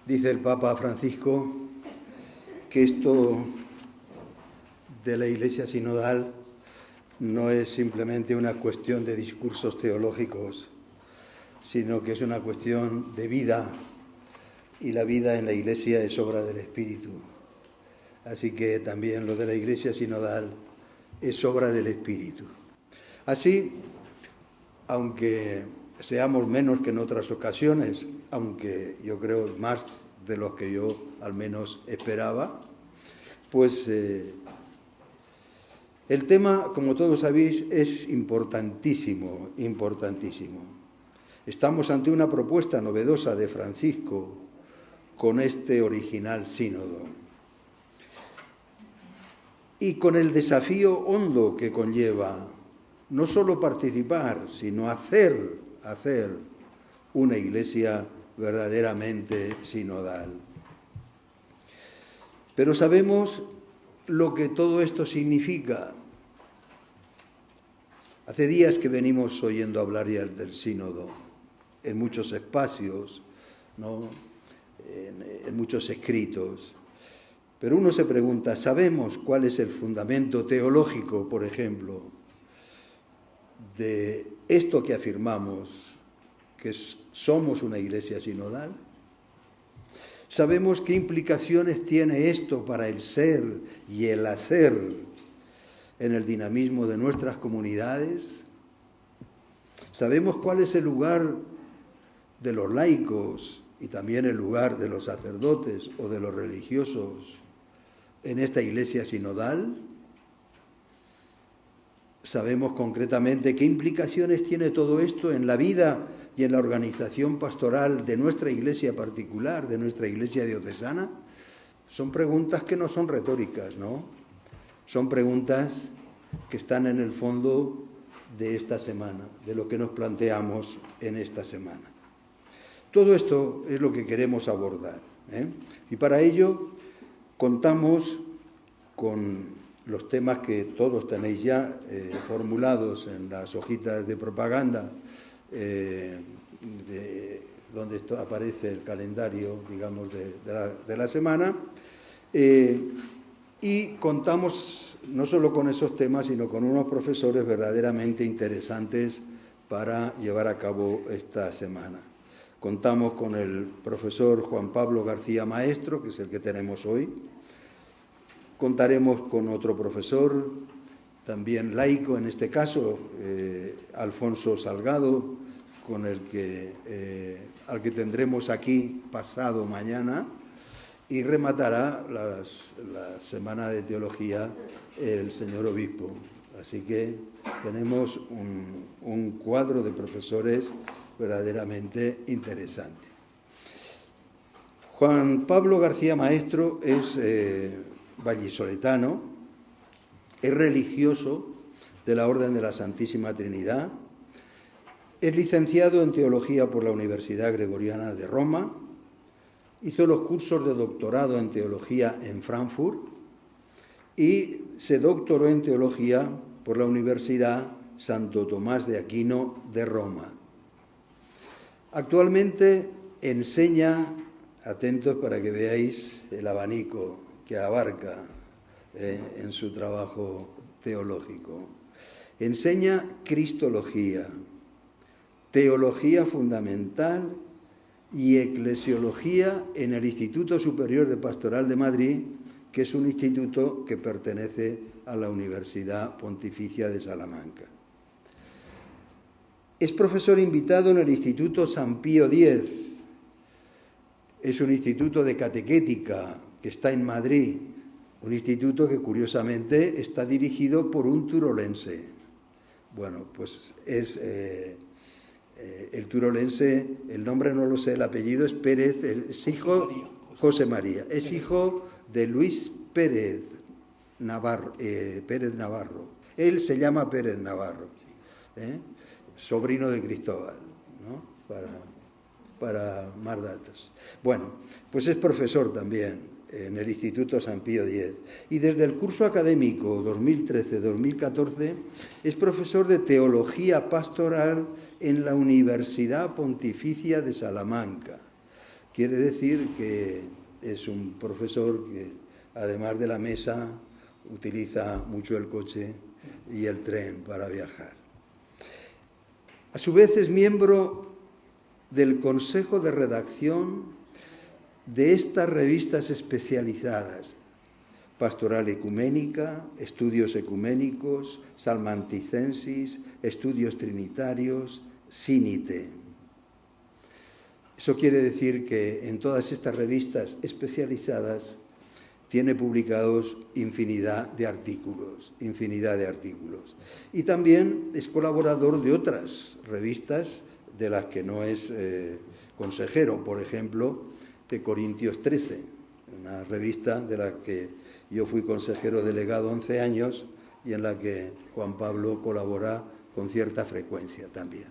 Dice el Papa Francisco que esto de la Iglesia sinodal no es simplemente una cuestión de discursos teológicos, sino que es una cuestión de vida, y la vida en la Iglesia es obra del Espíritu. Así que también lo de la Iglesia sinodal es obra del Espíritu. Así, aunque seamos menos que en otras ocasiones, aunque yo creo más de los que yo al menos esperaba, pues el tema, como todos sabéis, es importantísimo, importantísimo. Estamos ante una propuesta novedosa de Francisco con este original sínodo y con el desafío hondo que conlleva no solo participar, sino hacer una Iglesia verdaderamente sinodal. Pero sabemos lo que todo esto significa. Hace días que venimos oyendo hablar ya del sínodo en muchos espacios, ¿no? En muchos escritos. Pero uno se pregunta, ¿sabemos cuál es el fundamento teológico, por ejemplo, de esto que afirmamos, que somos una Iglesia sinodal? ¿Sabemos qué implicaciones tiene esto para el ser y el hacer en el dinamismo de nuestras comunidades? ¿Sabemos cuál es el lugar de los laicos y también el lugar de los sacerdotes o de los religiosos en esta Iglesia sinodal? ¿Sabemos concretamente qué implicaciones tiene todo esto en la vida y en la organización pastoral de nuestra Iglesia particular, de nuestra Iglesia diocesana? Son preguntas que no son retóricas, ¿no? Son preguntas que están en el fondo de esta semana, de lo que nos planteamos en esta semana. Todo esto es lo que queremos abordar, ¿eh? Y para ello contamos con los temas que todos tenéis ya formulados en las hojitas de propaganda, donde aparece el calendario, digamos, de la semana, y contamos no solo con esos temas, sino con unos profesores verdaderamente interesantes para llevar a cabo esta semana. Contamos con el profesor Juan Pablo García Maestro, que es el que tenemos hoy. Contaremos con otro profesor, también laico en este caso, Alfonso Salgado, con al que tendremos aquí pasado mañana, y rematará la Semana de Teología el señor obispo. Así que tenemos un cuadro de profesores verdaderamente interesante. Juan Pablo García Maestro es vallisoletano, es religioso de la Orden de la Santísima Trinidad, es licenciado en Teología por la Universidad Gregoriana de Roma, hizo los cursos de doctorado en Teología en Frankfurt y se doctoró en Teología por la Universidad Santo Tomás de Aquino de Roma. Actualmente enseña, atentos para que veáis el abanico que abarca en su trabajo teológico. Enseña Cristología, Teología Fundamental y Eclesiología en el Instituto Superior de Pastoral de Madrid, que es un instituto que pertenece a la Universidad Pontificia de Salamanca. Es profesor invitado en el Instituto San Pío X. Es un instituto de catequética que está en Madrid, un instituto que curiosamente está dirigido por un turolense. Bueno, pues es el turolense, el nombre no lo sé, el apellido es Pérez, es hijo José María, es hijo de Luis Pérez Navarro. Él se llama Pérez Navarro, sobrino de Cristóbal, ¿no? Para más datos. Bueno, pues es profesor también en el Instituto San Pío X. Y desde el curso académico 2013-2014 es profesor de Teología Pastoral en la Universidad Pontificia de Salamanca. Quiere decir que es un profesor que, además de la mesa, utiliza mucho el coche y el tren para viajar. A su vez es miembro del Consejo de Redacción de estas revistas especializadas: Pastoral Ecuménica, Estudios Ecuménicos, Salmanticensis, Estudios Trinitarios, Sínite. Eso quiere decir que en todas estas revistas especializadas tiene publicados infinidad de artículos. Y también es colaborador de otras revistas de las que no es consejero, por ejemplo, de Corintios 13, una revista de la que yo fui consejero delegado 11 años y en la que Juan Pablo colabora con cierta frecuencia también.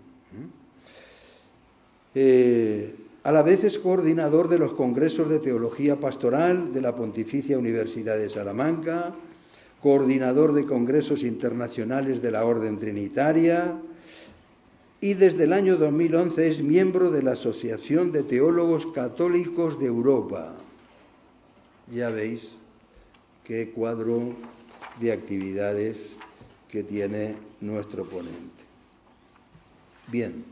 A la vez es coordinador de los congresos de teología pastoral de la Pontificia Universidad de Salamanca, coordinador de congresos internacionales de la Orden Trinitaria y desde el año 2011 es miembro de la Asociación de Teólogos Católicos de Europa. Ya veis qué cuadro de actividades que tiene nuestro ponente. Bien.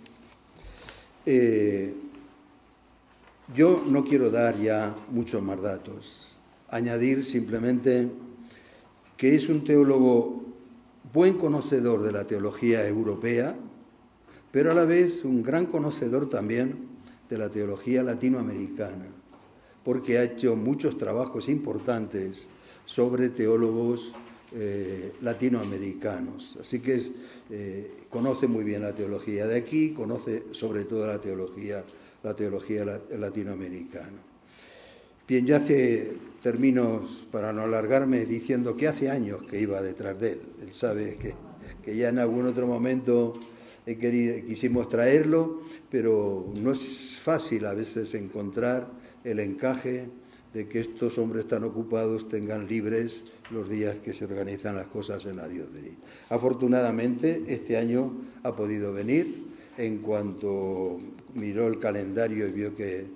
Yo no quiero dar ya muchos más datos. Añadir simplemente que es un teólogo buen conocedor de la teología europea, pero a la vez un gran conocedor también de la teología latinoamericana, porque ha hecho muchos trabajos importantes sobre teólogos latinoamericanos. Así que conoce muy bien la teología de aquí, conoce sobre todo la teología latinoamericana. Bien, ya termino para no alargarme diciendo que hace años que iba detrás de él. Él sabe que ya en algún otro momento quisimos traerlo, pero no es fácil a veces encontrar el encaje de que estos hombres tan ocupados tengan libres los días que se organizan las cosas en la diócesis. Afortunadamente, este año ha podido venir. En cuanto miró el calendario y vio que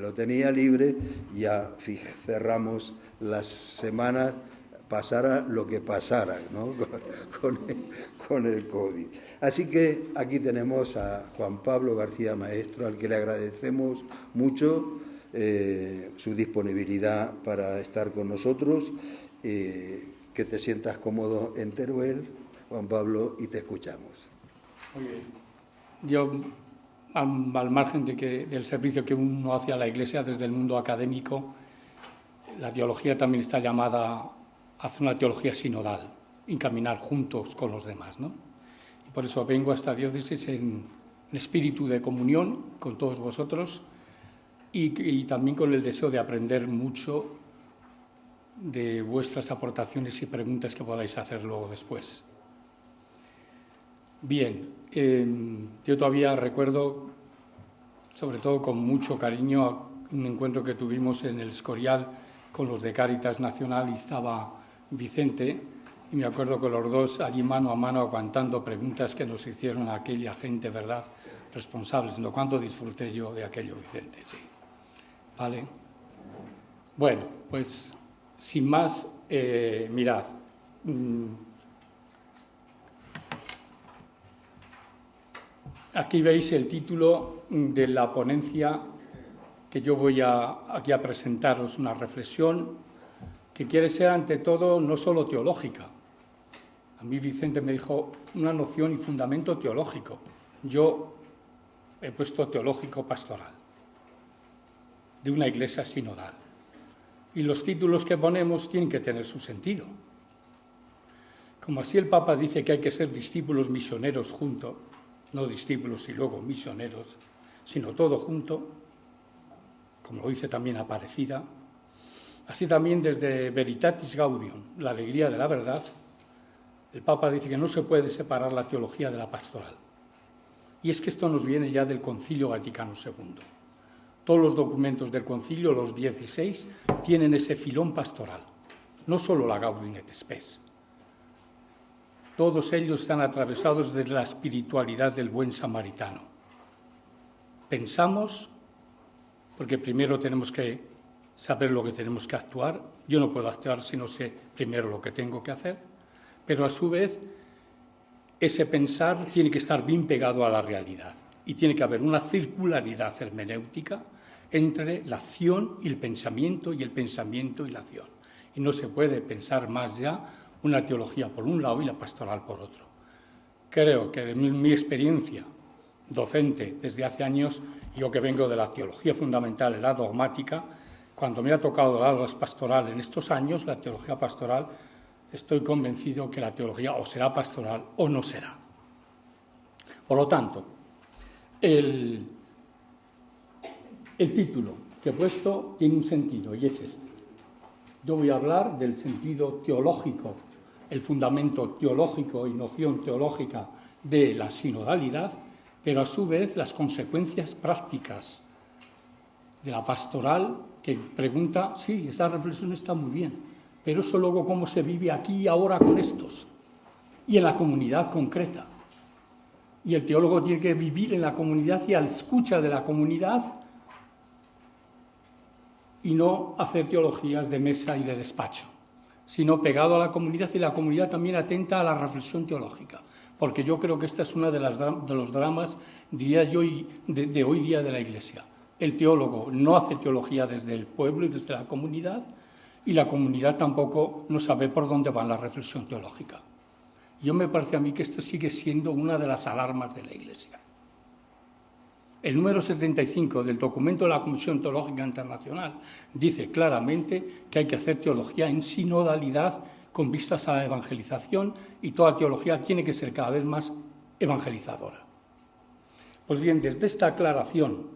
lo tenía libre, ya cerramos las semanas, pasara lo que pasara, ¿no? con el COVID. Así que aquí tenemos a Juan Pablo García Maestro, al que le agradecemos mucho su disponibilidad para estar con nosotros. Que te sientas cómodo en Teruel, Juan Pablo, y te escuchamos. Muy bien. Yo, al margen del servicio que uno hace a la Iglesia desde el mundo académico, la teología también está llamada a hacer una teología sinodal, encaminar juntos con los demás, ¿no? Y por eso vengo a esta diócesis en espíritu de comunión con todos vosotros y también con el deseo de aprender mucho de vuestras aportaciones y preguntas que podáis hacer luego después. Bien, yo todavía recuerdo, sobre todo con mucho cariño, un encuentro que tuvimos en el Escorial con los de Cáritas Nacional, y estaba Vicente, y me acuerdo que los dos allí mano a mano aguantando preguntas que nos hicieron a aquella gente, ¿verdad?, responsables. ¿No? ¿Cuánto disfruté yo de aquello, Vicente? Sí. ¿Vale? Bueno, pues sin más, mirad. Aquí veis el título de la ponencia que yo voy aquí a presentaros, una reflexión que quiere ser ante todo no solo teológica. A mí Vicente me dijo una noción y fundamento teológico. Yo he puesto teológico pastoral, de una iglesia sinodal. Y los títulos que ponemos tienen que tener su sentido. Como así el Papa dice que hay que ser discípulos misioneros juntos, no discípulos y luego misioneros, sino todo junto, como lo dice también Aparecida. Así también desde Veritatis Gaudium, la alegría de la verdad, el Papa dice que no se puede separar la teología de la pastoral. Y es que esto nos viene ya del Concilio Vaticano II. Todos los documentos del concilio, los 16, tienen ese filón pastoral, no solo la Gaudium et Spes. Todos ellos están atravesados de la espiritualidad del buen samaritano. Pensamos, porque primero tenemos que saber lo que tenemos que actuar. Yo no puedo actuar si no sé primero lo que tengo que hacer, pero a su vez ese pensar tiene que estar bien pegado a la realidad y tiene que haber una circularidad hermenéutica entre la acción y el pensamiento y la acción. Y no se puede pensar más ya una teología por un lado y la pastoral por otro. Creo que de mi experiencia docente desde hace años, yo que vengo de la teología fundamental, la dogmática, cuando me ha tocado dar las pastoral en estos años, la teología pastoral, estoy convencido que la teología o será pastoral o no será. Por lo tanto, el título que he puesto tiene un sentido y es este. Yo voy a hablar del sentido teológico, el fundamento teológico y noción teológica de la sinodalidad, pero a su vez las consecuencias prácticas de la pastoral, que pregunta, sí, esa reflexión está muy bien, pero eso luego cómo se vive aquí y ahora con estos y en la comunidad concreta. Y el teólogo tiene que vivir en la comunidad y a la escucha de la comunidad y no hacer teologías de mesa y de despacho, sino pegado a la comunidad y la comunidad también atenta a la reflexión teológica, porque yo creo que esta es una de los dramas, diría yo, de hoy día de la Iglesia. El teólogo no hace teología desde el pueblo y desde la comunidad, y la comunidad tampoco no sabe por dónde va la reflexión teológica. Yo me parece a mí que esto sigue siendo una de las alarmas de la Iglesia. El número 75 del documento de la Comisión Teológica Internacional dice claramente que hay que hacer teología en sinodalidad con vistas a la evangelización y toda teología tiene que ser cada vez más evangelizadora. Pues bien, desde esta aclaración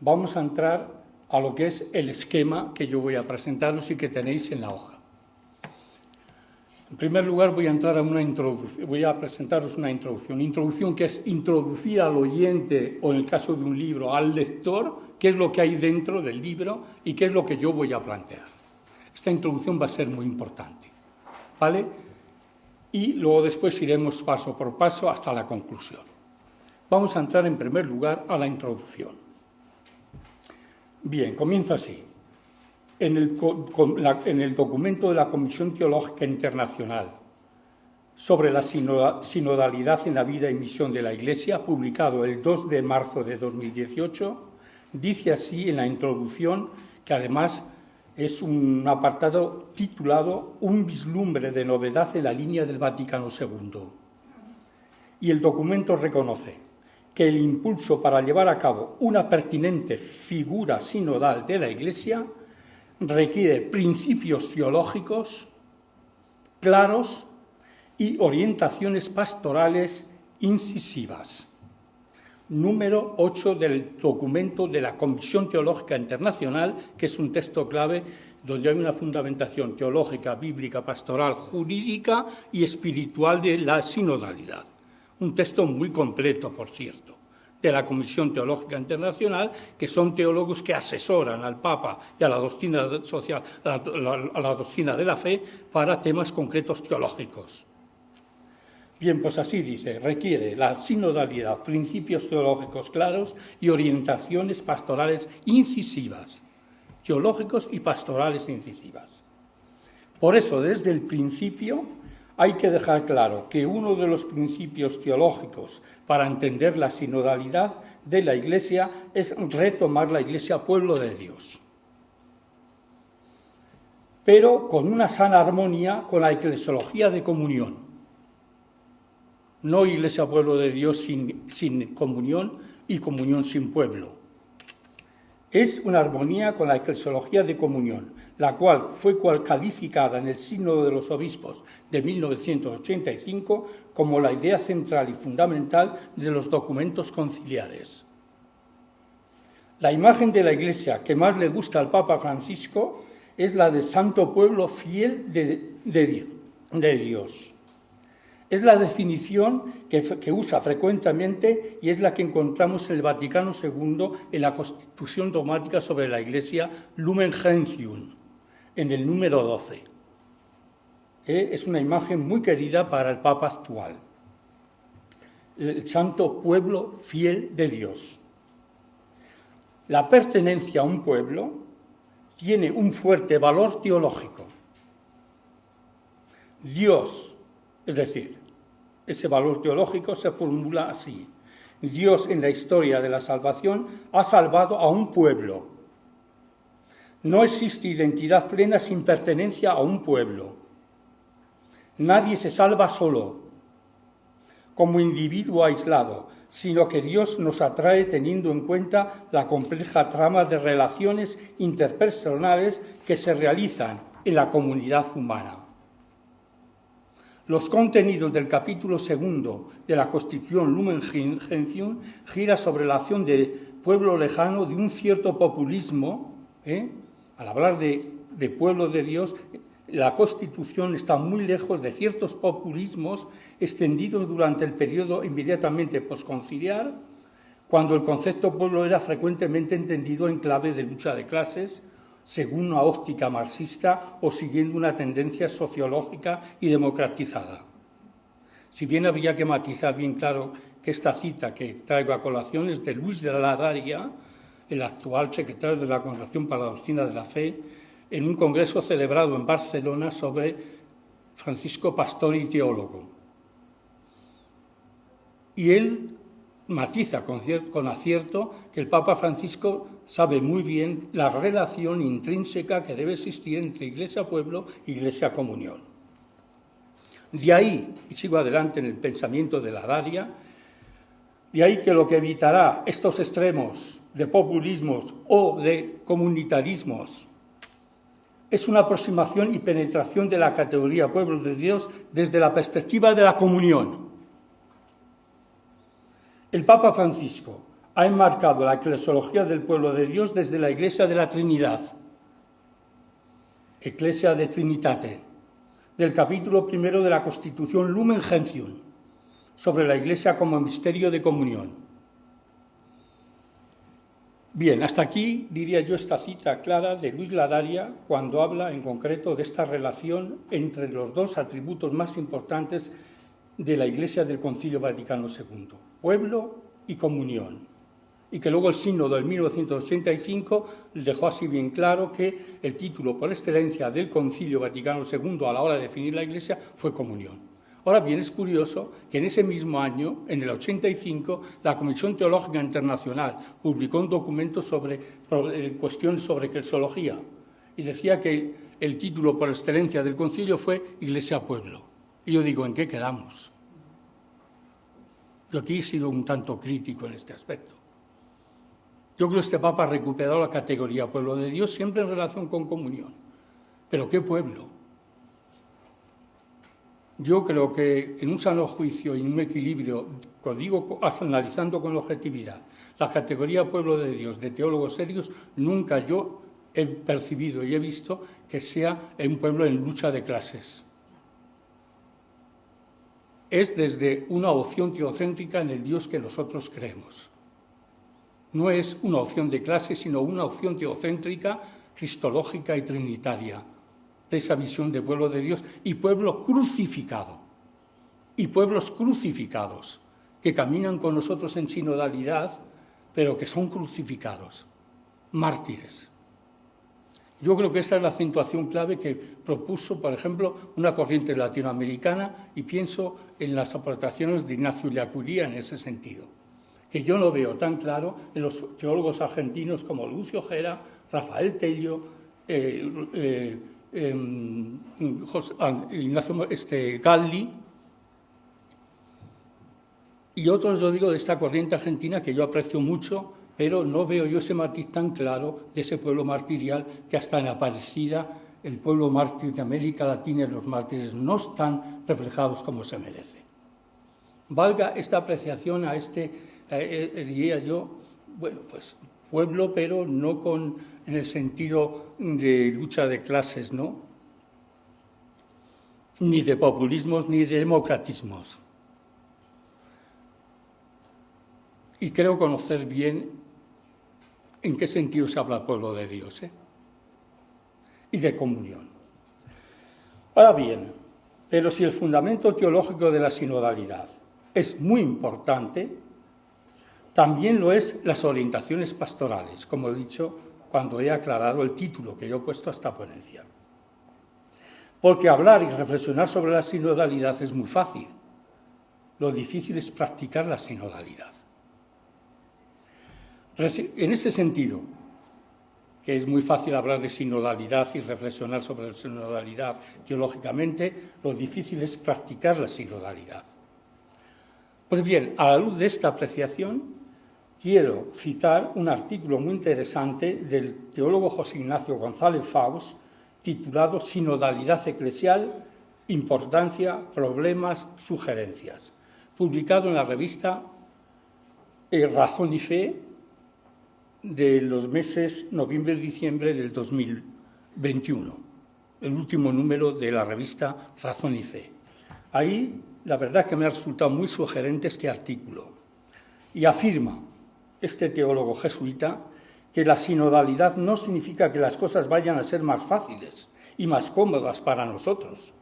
vamos a entrar a lo que es el esquema que yo voy a presentaros y que tenéis en la hoja. En primer lugar voy a presentaros una introducción que es introducir al oyente, o en el caso de un libro, al lector, qué es lo que hay dentro del libro y qué es lo que yo voy a plantear. Esta introducción va a ser muy importante, ¿vale? Y luego después iremos paso por paso hasta la conclusión. Vamos a entrar en primer lugar a la introducción. Bien, comienza así. En el documento de la Comisión Teológica Internacional sobre la sinodalidad en la vida y misión de la Iglesia, publicado el 2 de marzo de 2018, dice así en la introducción, que además es un apartado titulado «Un vislumbre de novedad en la línea del Vaticano II». Y el documento reconoce que el impulso para llevar a cabo una pertinente figura sinodal de la Iglesia requiere principios teológicos claros y orientaciones pastorales incisivas. Número 8 del documento de la Comisión Teológica Internacional, que es un texto clave donde hay una fundamentación teológica, bíblica, pastoral, jurídica y espiritual de la sinodalidad. Un texto muy completo, por cierto, de la Comisión Teológica Internacional, que son teólogos que asesoran al Papa y a la doctrina social, a la doctrina de la fe para temas concretos teológicos. Bien, pues así dice, requiere la sinodalidad, principios teológicos claros y orientaciones pastorales incisivas, teológicos y pastorales incisivas. Por eso, desde el principio, hay que dejar claro que uno de los principios teológicos para entender la sinodalidad de la Iglesia es retomar la Iglesia pueblo de Dios, pero con una sana armonía con la eclesiología de comunión. No Iglesia pueblo de Dios sin comunión y comunión sin pueblo. Es una armonía con la eclesiología de comunión, la cual fue calificada en el Sínodo de los Obispos de 1985 como la idea central y fundamental de los documentos conciliares. La imagen de la Iglesia que más le gusta al Papa Francisco es la de santo pueblo fiel de Dios. Es la definición que usa frecuentemente y es la que encontramos en el Vaticano II en la Constitución dogmática sobre la Iglesia Lumen Gentium, en el número 12. Es una imagen muy querida para el Papa actual. El santo pueblo fiel de Dios. La pertenencia a un pueblo tiene un fuerte valor teológico. Dios, es decir, ese valor teológico se formula así. Dios en la historia de la salvación ha salvado a un pueblo. No existe identidad plena sin pertenencia a un pueblo. Nadie se salva solo, como individuo aislado, sino que Dios nos atrae teniendo en cuenta la compleja trama de relaciones interpersonales que se realizan en la comunidad humana. Los contenidos del capítulo 2 de la Constitución Lumen Gentium gira sobre la acción del pueblo lejano de un cierto populismo. Al hablar de pueblo de Dios, la Constitución está muy lejos de ciertos populismos extendidos durante el periodo inmediatamente posconciliar, cuando el concepto pueblo era frecuentemente entendido en clave de lucha de clases, según una óptica marxista o siguiendo una tendencia sociológica y democratizada. Si bien habría que matizar bien claro que esta cita que traigo a colación es de Luis de la Daria, el actual secretario de la Congregación para la Doctrina de la Fe, en un congreso celebrado en Barcelona sobre Francisco Pastor y teólogo. Y él matiza con acierto que el Papa Francisco sabe muy bien la relación intrínseca que debe existir entre Iglesia-Pueblo e Iglesia-Comunión. De ahí, y sigo adelante en el pensamiento de la Daria, de ahí que lo que evitará estos extremos de populismos o de comunitarismos es una aproximación y penetración de la categoría pueblo de Dios desde la perspectiva de la comunión. El Papa Francisco ha enmarcado la eclesiología del pueblo de Dios desde la Iglesia de la Trinidad, Ecclesia de Trinitate, del capítulo 1 de la Constitución Lumen Gentium, sobre la Iglesia como misterio de comunión. Bien, hasta aquí diría yo esta cita clara de Luis Ladaria cuando habla en concreto de esta relación entre los dos atributos más importantes de la Iglesia del Concilio Vaticano II, pueblo y comunión. Y que luego el sínodo del 1985 dejó así bien claro que el título por excelencia del Concilio Vaticano II a la hora de definir la Iglesia fue comunión. Ahora bien, es curioso que en ese mismo año, en el 85, la Comisión Teológica Internacional publicó un documento sobre cuestiones sobre eclesiología y decía que el título por excelencia del concilio fue Iglesia-Pueblo. Y yo digo, ¿en qué quedamos? Yo aquí he sido un tanto crítico en este aspecto. Yo creo que este Papa ha recuperado la categoría pueblo de Dios siempre en relación con comunión. ¿Pero qué pueblo? Yo creo que en un sano juicio y en un equilibrio, como digo, analizando con objetividad, la categoría pueblo de Dios de teólogos serios, nunca yo he percibido y he visto que sea un pueblo en lucha de clases. Es desde una opción teocéntrica en el Dios que nosotros creemos. No es una opción de clase, sino una opción teocéntrica, cristológica y trinitaria, de esa visión de pueblo de Dios y pueblo crucificado, y pueblos crucificados, que caminan con nosotros en sinodalidad, pero que son crucificados, mártires. Yo creo que esa es la acentuación clave que propuso, por ejemplo, una corriente latinoamericana, y pienso en las aportaciones de Ignacio Ellacuría en ese sentido, que yo no veo tan claro en los teólogos argentinos como Lucio Gera, Rafael Tello, Ignacio Galli y otros, yo digo, de esta corriente argentina que yo aprecio mucho, pero no veo yo ese matiz tan claro de ese pueblo martirial que hasta en Aparecida, el pueblo mártir de América Latina y los mártires no están reflejados como se merece. Valga esta apreciación a diría yo, bueno, pues pueblo, pero no en el sentido de lucha de clases, ¿no? ni de populismos, ni de democratismos. Y creo conocer bien en qué sentido se habla el pueblo de Dios, y de comunión. Ahora bien, pero si el fundamento teológico de la sinodalidad es muy importante, también lo es las orientaciones pastorales, como he dicho cuando he aclarado el título que yo he puesto a esta ponencia. Porque hablar y reflexionar sobre la sinodalidad es muy fácil. Lo difícil es practicar la sinodalidad. En ese sentido, que es muy fácil hablar de sinodalidad y reflexionar sobre la sinodalidad teológicamente, lo difícil es practicar la sinodalidad. Pues bien, a la luz de esta apreciación, quiero citar un artículo muy interesante del teólogo José Ignacio González Faus, titulado Sinodalidad eclesial, importancia, problemas, sugerencias, publicado en la revista Razón y Fe de los meses noviembre y diciembre del 2021, el último número de la revista Razón y Fe. Ahí, la verdad que me ha resultado muy sugerente este artículo, y afirma este teólogo jesuita que la sinodalidad no significa que las cosas vayan a ser más fáciles y más cómodas para nosotros.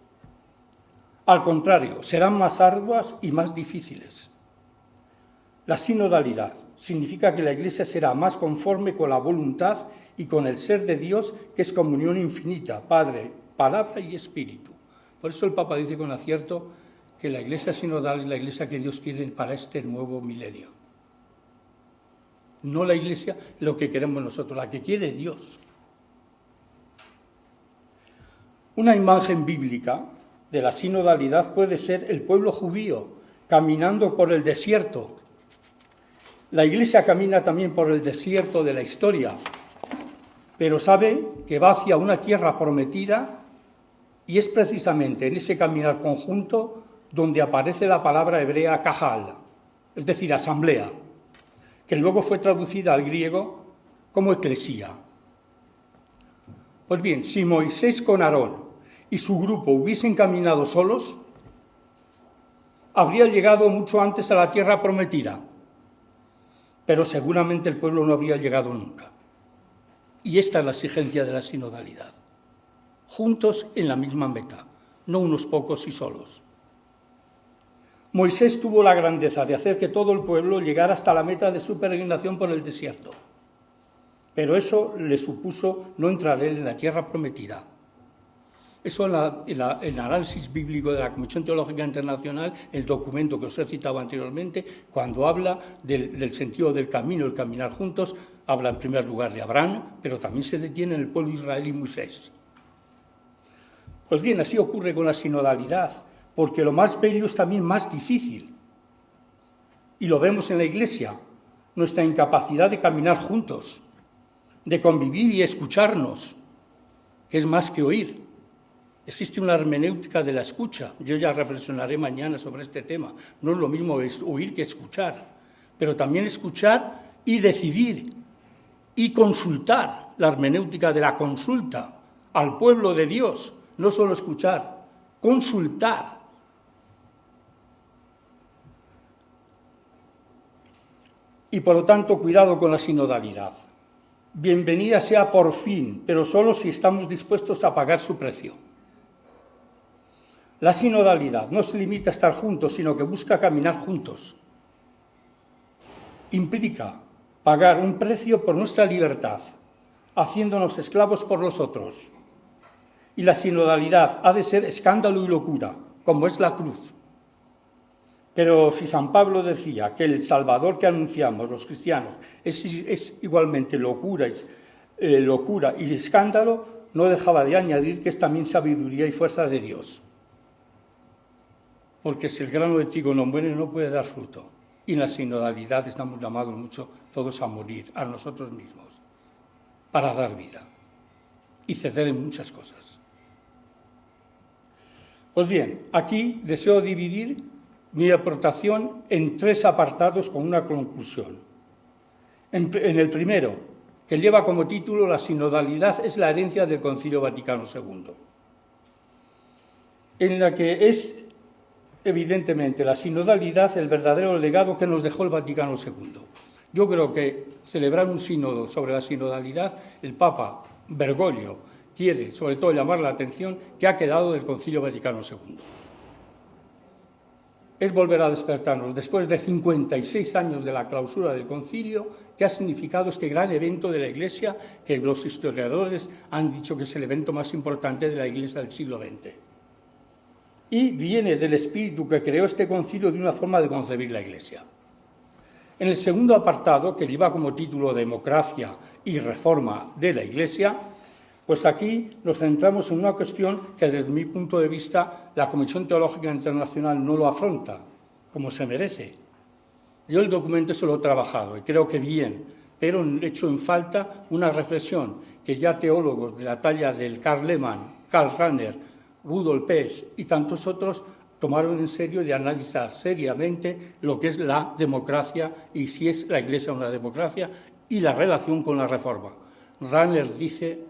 Al contrario, serán más arduas y más difíciles. La sinodalidad significa que la Iglesia será más conforme con la voluntad y con el ser de Dios, que es comunión infinita, Padre, Palabra y Espíritu. Por eso el Papa dice con acierto que la Iglesia sinodal es la Iglesia que Dios quiere para este nuevo milenio. No la Iglesia lo que queremos nosotros, la que quiere Dios. Una imagen bíblica de la sinodalidad puede ser el pueblo judío caminando por el desierto. La Iglesia camina también por el desierto de la historia, pero sabe que va hacia una tierra prometida, y es precisamente en ese caminar conjunto donde aparece la palabra hebrea kahal, es decir, asamblea, que luego fue traducida al griego como eclesía. Pues bien, si Moisés con Aarón y su grupo hubiesen caminado solos, habría llegado mucho antes a la tierra prometida, pero seguramente el pueblo no habría llegado nunca. Y esta es la exigencia de la sinodalidad. Juntos en la misma meta, no unos pocos y solos. Moisés tuvo la grandeza de hacer que todo el pueblo llegara hasta la meta de su peregrinación por el desierto. Pero eso le supuso no entrar él en la tierra prometida. Eso en el análisis bíblico de la Comisión Teológica Internacional, el documento que os he citado anteriormente, cuando habla del sentido del camino, el caminar juntos, habla en primer lugar de Abraham, pero también se detiene en el pueblo de Israel y Moisés. Pues bien, así ocurre con la sinodalidad, porque lo más bello es también más difícil. Y lo vemos en la Iglesia, nuestra incapacidad de caminar juntos, de convivir y escucharnos, que es más que oír. Existe una hermenéutica de la escucha. Yo ya reflexionaré mañana sobre este tema. No es lo mismo oír que escuchar, pero también escuchar y decidir y consultar, la hermenéutica de la consulta al pueblo de Dios, no solo escuchar, consultar. Y por lo tanto, cuidado con la sinodalidad. Bienvenida sea por fin, pero solo si estamos dispuestos a pagar su precio. La sinodalidad no se limita a estar juntos, sino que busca caminar juntos. Implica pagar un precio por nuestra libertad, haciéndonos esclavos por los otros. Y la sinodalidad ha de ser escándalo y locura, como es la cruz. Pero si San Pablo decía que el Salvador que anunciamos los cristianos es igualmente locura y escándalo, no dejaba de añadir que es también sabiduría y fuerza de Dios. Porque si el grano de trigo no muere, no puede dar fruto. Y en la sinodalidad estamos llamados mucho todos a morir, a nosotros mismos, para dar vida y ceder en muchas cosas. Pues bien, aquí deseo dividir mi aportación en 3 apartados con una conclusión. En el primero, que lleva como título La sinodalidad es la herencia del Concilio Vaticano II. en la que es evidentemente la sinodalidad el verdadero legado que nos dejó el Vaticano II. Yo creo que celebrar un sínodo sobre la sinodalidad, el Papa Bergoglio quiere sobre todo llamar la atención que ha quedado del Concilio Vaticano II. Es volver a despertarnos después de 56 años de la clausura del concilio, que ha significado este gran evento de la Iglesia, que los historiadores han dicho que es el evento más importante de la Iglesia del siglo XX. Y viene del espíritu que creó este concilio de una forma de concebir la Iglesia. En el segundo apartado, que lleva como título Democracia y Reforma de la Iglesia, pues aquí nos centramos en una cuestión que desde mi punto de vista la Comisión Teológica Internacional no lo afronta como se merece. Yo el documento se lo he trabajado y creo que bien, pero he hecho en falta una reflexión que ya teólogos de la talla del Karl Lehmann, Karl Rahner, Rudolf Pesch y tantos otros tomaron en serio de analizar seriamente lo que es la democracia y si es la Iglesia una democracia y la relación con la Reforma. Rahner dice,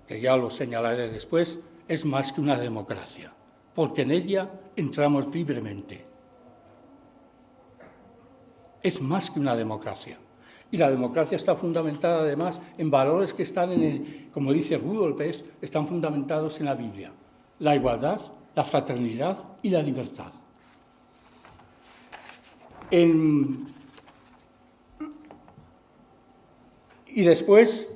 que ya lo señalaré después, es más que una democracia, porque en ella entramos libremente. Es más que una democracia. Y la democracia está fundamentada, además, en valores que están como dice Rudolf Pesch, están fundamentados en la Biblia. La igualdad, la fraternidad y la libertad. Y después,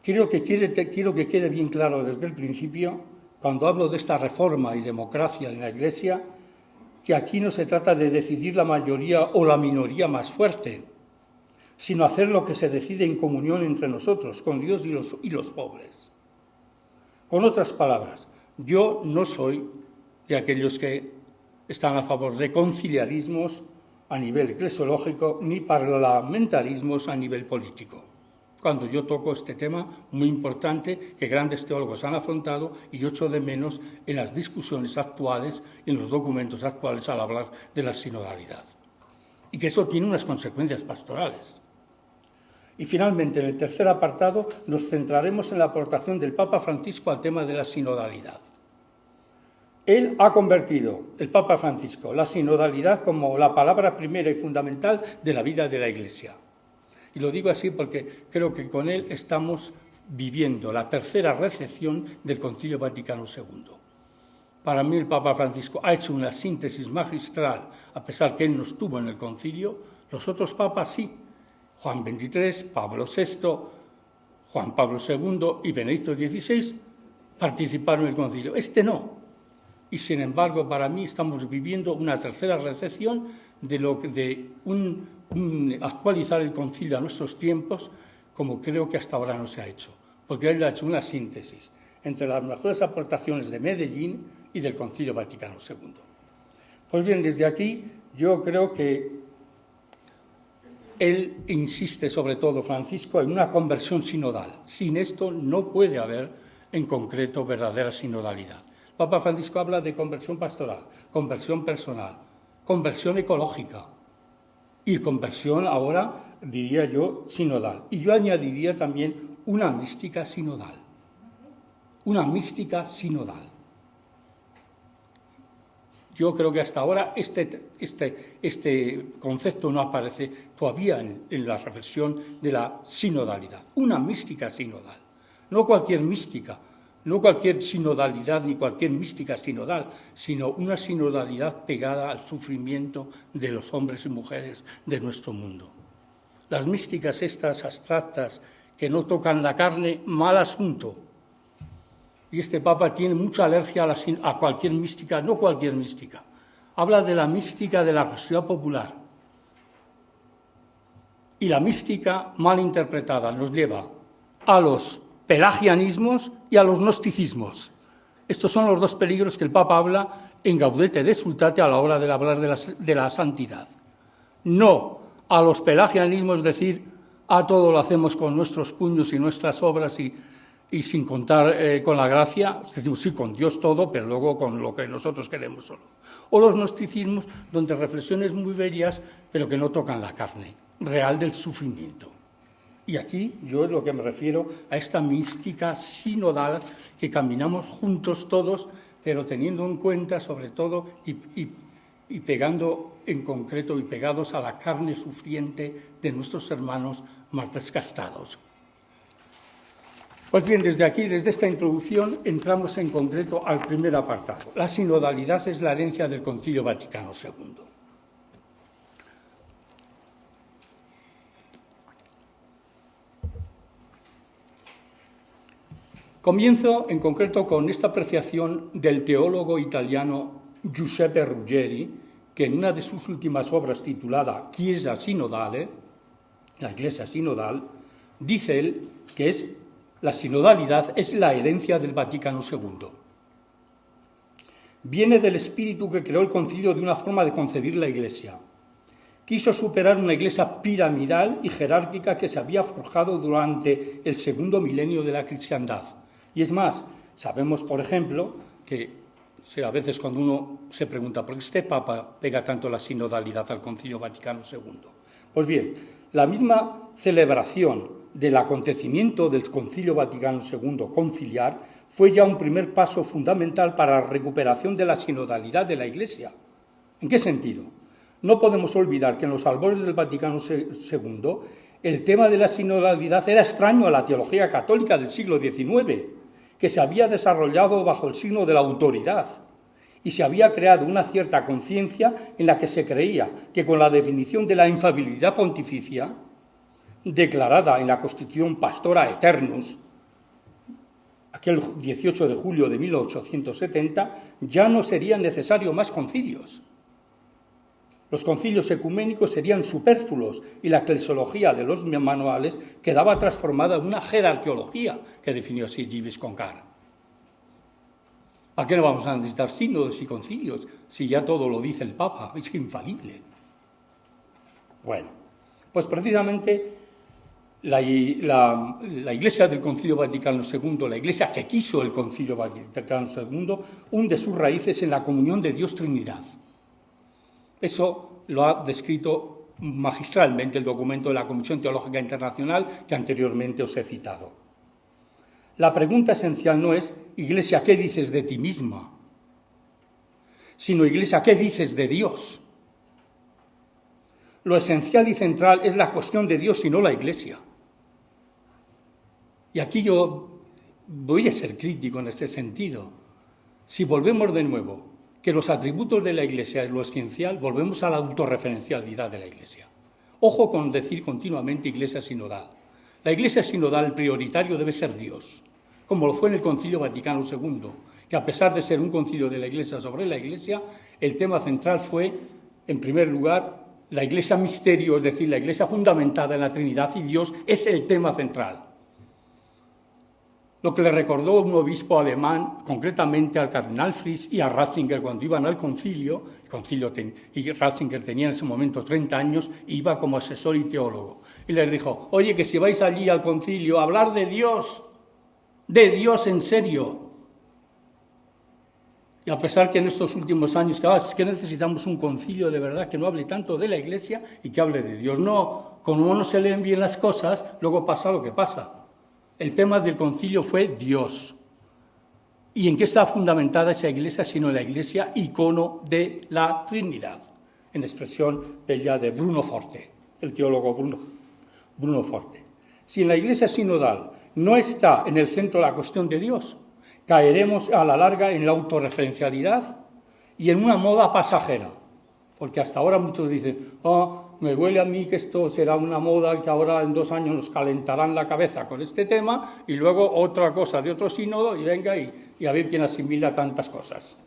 quiero que quede bien claro desde el principio, cuando hablo de esta reforma y democracia en la Iglesia, que aquí no se trata de decidir la mayoría o la minoría más fuerte, sino hacer lo que se decide en comunión entre nosotros, con Dios y los pobres. Con otras palabras, yo no soy de aquellos que están a favor de conciliarismos a nivel eclesiológico ni parlamentarismos a nivel político. Cuando yo toco este tema muy importante que grandes teólogos han afrontado y yo echo de menos en las discusiones actuales, en los documentos actuales al hablar de la sinodalidad. Y que eso tiene unas consecuencias pastorales. Y finalmente, en el tercer apartado, nos centraremos en la aportación del Papa Francisco al tema de la sinodalidad. Él ha convertido, el Papa Francisco, la sinodalidad como la palabra primera y fundamental de la vida de la Iglesia. Y lo digo así porque creo que con él estamos viviendo la tercera recepción del Concilio Vaticano II. Para mí el Papa Francisco ha hecho una síntesis magistral, a pesar que él no estuvo en el concilio. Los otros papas sí. Juan XXIII, Pablo VI, Juan Pablo II y Benedicto XVI participaron en el concilio. Este no. Y sin embargo, para mí estamos viviendo una tercera recepción de actualizar el concilio a nuestros tiempos, como creo que hasta ahora no se ha hecho. Porque él ha hecho una síntesis entre las mejores aportaciones de Medellín y del Concilio Vaticano II. Pues bien, desde aquí yo creo que él insiste, sobre todo Francisco, en una conversión sinodal. Sin esto no puede haber, en concreto, verdadera sinodalidad. Papa Francisco habla de conversión pastoral, conversión personal, conversión ecológica y conversión, ahora, diría yo, sinodal. Y yo añadiría también una mística sinodal. Una mística sinodal. Yo creo que hasta ahora este concepto no aparece todavía en la reflexión de la sinodalidad. Una mística sinodal. No cualquier mística, no cualquier sinodalidad ni cualquier mística sinodal, sino una sinodalidad pegada al sufrimiento de los hombres y mujeres de nuestro mundo. Las místicas estas abstractas que no tocan la carne, mal asunto. Y este Papa tiene mucha alergia a cualquier mística, no cualquier mística. Habla de la mística de la religiosidad popular. Y la mística mal interpretada nos lleva a los pelagianismos y a los gnosticismos. Estos son los dos peligros que el Papa habla en Gaudete et Exsultate a la hora de hablar de la santidad. No a los pelagianismos, es decir, a todo lo hacemos con nuestros puños y nuestras obras y sin contar con la gracia, decimos sí, con Dios todo, pero luego con lo que nosotros queremos solo. O los gnosticismos, donde reflexiones muy bellas, pero que no tocan la carne real del sufrimiento. Y aquí yo es lo que me refiero a esta mística sinodal que caminamos juntos todos, pero teniendo en cuenta sobre todo y pegando en concreto y pegados a la carne sufriente de nuestros hermanos más desgastados. Pues bien, desde aquí, desde esta introducción, entramos en concreto al primer apartado. La sinodalidad es la herencia del Concilio Vaticano II. Comienzo en concreto con esta apreciación del teólogo italiano Giuseppe Ruggeri, que en una de sus últimas obras titulada Chiesa Sinodale, la Iglesia Sinodal, dice él que la sinodalidad es la herencia del Vaticano II. Viene del espíritu que creó el concilio de una forma de concebir la Iglesia. Quiso superar una Iglesia piramidal y jerárquica que se había forjado durante el segundo milenio de la cristiandad. Y es más, sabemos, por ejemplo, que a veces cuando uno se pregunta ¿por qué este Papa pega tanto la sinodalidad al Concilio Vaticano II? Pues bien, la misma celebración del acontecimiento del Concilio Vaticano II conciliar fue ya un primer paso fundamental para la recuperación de la sinodalidad de la Iglesia. ¿En qué sentido? No podemos olvidar que en los albores del Vaticano II el tema de la sinodalidad era extraño a la teología católica del siglo XIX, que se había desarrollado bajo el signo de la autoridad y se había creado una cierta conciencia en la que se creía que con la definición de la infalibilidad pontificia, declarada en la Constitución Pastora Aeternus, aquel 18 de julio de 1870, ya no serían necesarios más concilios. Los concilios ecuménicos serían superfluos y la eclesiología de los manuales quedaba transformada en una jerarqueología, que definió así Gilles Concar. ¿A qué no vamos a necesitar sínodos y concilios si ya todo lo dice el Papa? Es infalible. Bueno, pues precisamente la Iglesia del Concilio Vaticano II, la Iglesia que quiso el Concilio Vaticano II, hunde sus raíces en la comunión de Dios Trinidad. Eso lo ha descrito magistralmente el documento de la Comisión Teológica Internacional que anteriormente os he citado. La pregunta esencial no es, Iglesia, ¿qué dices de ti misma? Sino, Iglesia, ¿qué dices de Dios? Lo esencial y central es la cuestión de Dios y no la Iglesia. Y aquí yo voy a ser crítico en este sentido. Si volvemos de nuevo que los atributos de la Iglesia es lo esencial, volvemos a la autorreferencialidad de la Iglesia. Ojo con decir continuamente Iglesia sinodal. La Iglesia sinodal, el prioritario debe ser Dios, como lo fue en el Concilio Vaticano II, que a pesar de ser un concilio de la Iglesia sobre la Iglesia, el tema central fue, en primer lugar, la Iglesia misterio, es decir, la Iglesia fundamentada en la Trinidad y Dios es el tema central. Lo que le recordó un obispo alemán, concretamente al cardenal Fritz y a Ratzinger cuando iban al concilio, y Ratzinger tenía en ese momento 30 años, iba como asesor y teólogo. Y les dijo, oye, que si vais allí al concilio a hablar de Dios en serio. Y a pesar que en estos últimos años, es que necesitamos un concilio de verdad que no hable tanto de la Iglesia y que hable de Dios. No, como no se leen bien las cosas, luego pasa lo que pasa. El tema del concilio fue Dios. ¿Y en qué está fundamentada esa Iglesia, sino la Iglesia icono de la Trinidad? En expresión bella de Bruno Forte, el teólogo Bruno Forte. Si en la Iglesia sinodal no está en el centro la cuestión de Dios, caeremos a la larga en la autorreferencialidad y en una moda pasajera. Porque hasta ahora muchos dicen, me huele a mí que esto será una moda que ahora en 2 años nos calentarán la cabeza con este tema y luego otra cosa de otro sínodo y venga y a ver quién asimila tantas cosas.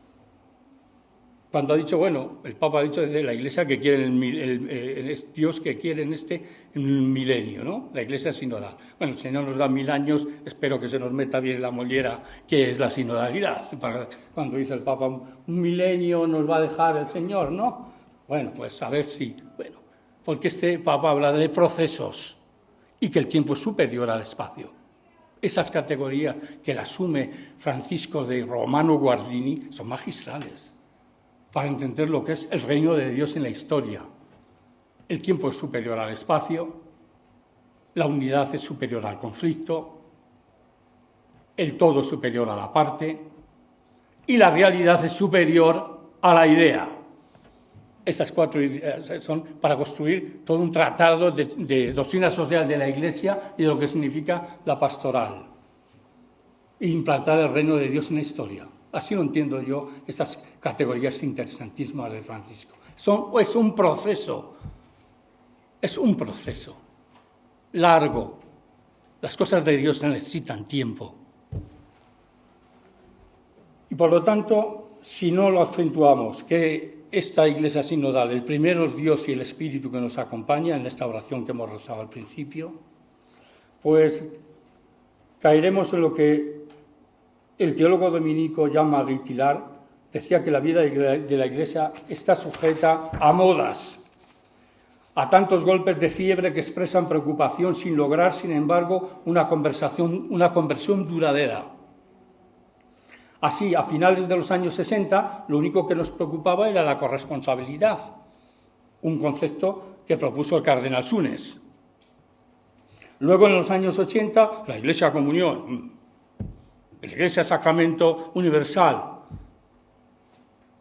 Cuando ha dicho, el Papa ha dicho desde la Iglesia que quiere Dios que quiere en este milenio, ¿no? La Iglesia sinodal. Bueno, el Señor nos da 1000 años, espero que se nos meta bien la mollera que es la sinodalidad. Cuando dice el Papa, un milenio nos va a dejar el Señor, ¿no? Bueno, pues a ver si... porque este Papa habla de procesos y que el tiempo es superior al espacio. Esas categorías que la asume Francisco de Romano Guardini son magistrales para entender lo que es el reino de Dios en la historia. El tiempo es superior al espacio, la unidad es superior al conflicto, el todo es superior a la parte y la realidad es superior a la idea. Esas 4 ideas son para construir todo un tratado de doctrina social de la Iglesia y de lo que significa la pastoral e implantar el reino de Dios en la historia. Así lo entiendo yo, estas categorías interesantísimas de Francisco. Es un proceso largo. Las cosas de Dios necesitan tiempo. Y por lo tanto, si no lo acentuamos, que esta Iglesia sinodal, el primero es Dios y el Espíritu que nos acompaña en esta oración que hemos rezado al principio, pues caeremos en lo que el teólogo dominico Jean-Marie Tillard decía, que la vida de la Iglesia está sujeta a modas, a tantos golpes de fiebre que expresan preocupación sin lograr, sin embargo, una conversión duradera. Así, a finales de los años 60, lo único que nos preocupaba era la corresponsabilidad, un concepto que propuso el cardenal Sunes. Luego, en los años 80, la Iglesia Comunión, la Iglesia Sacramento Universal.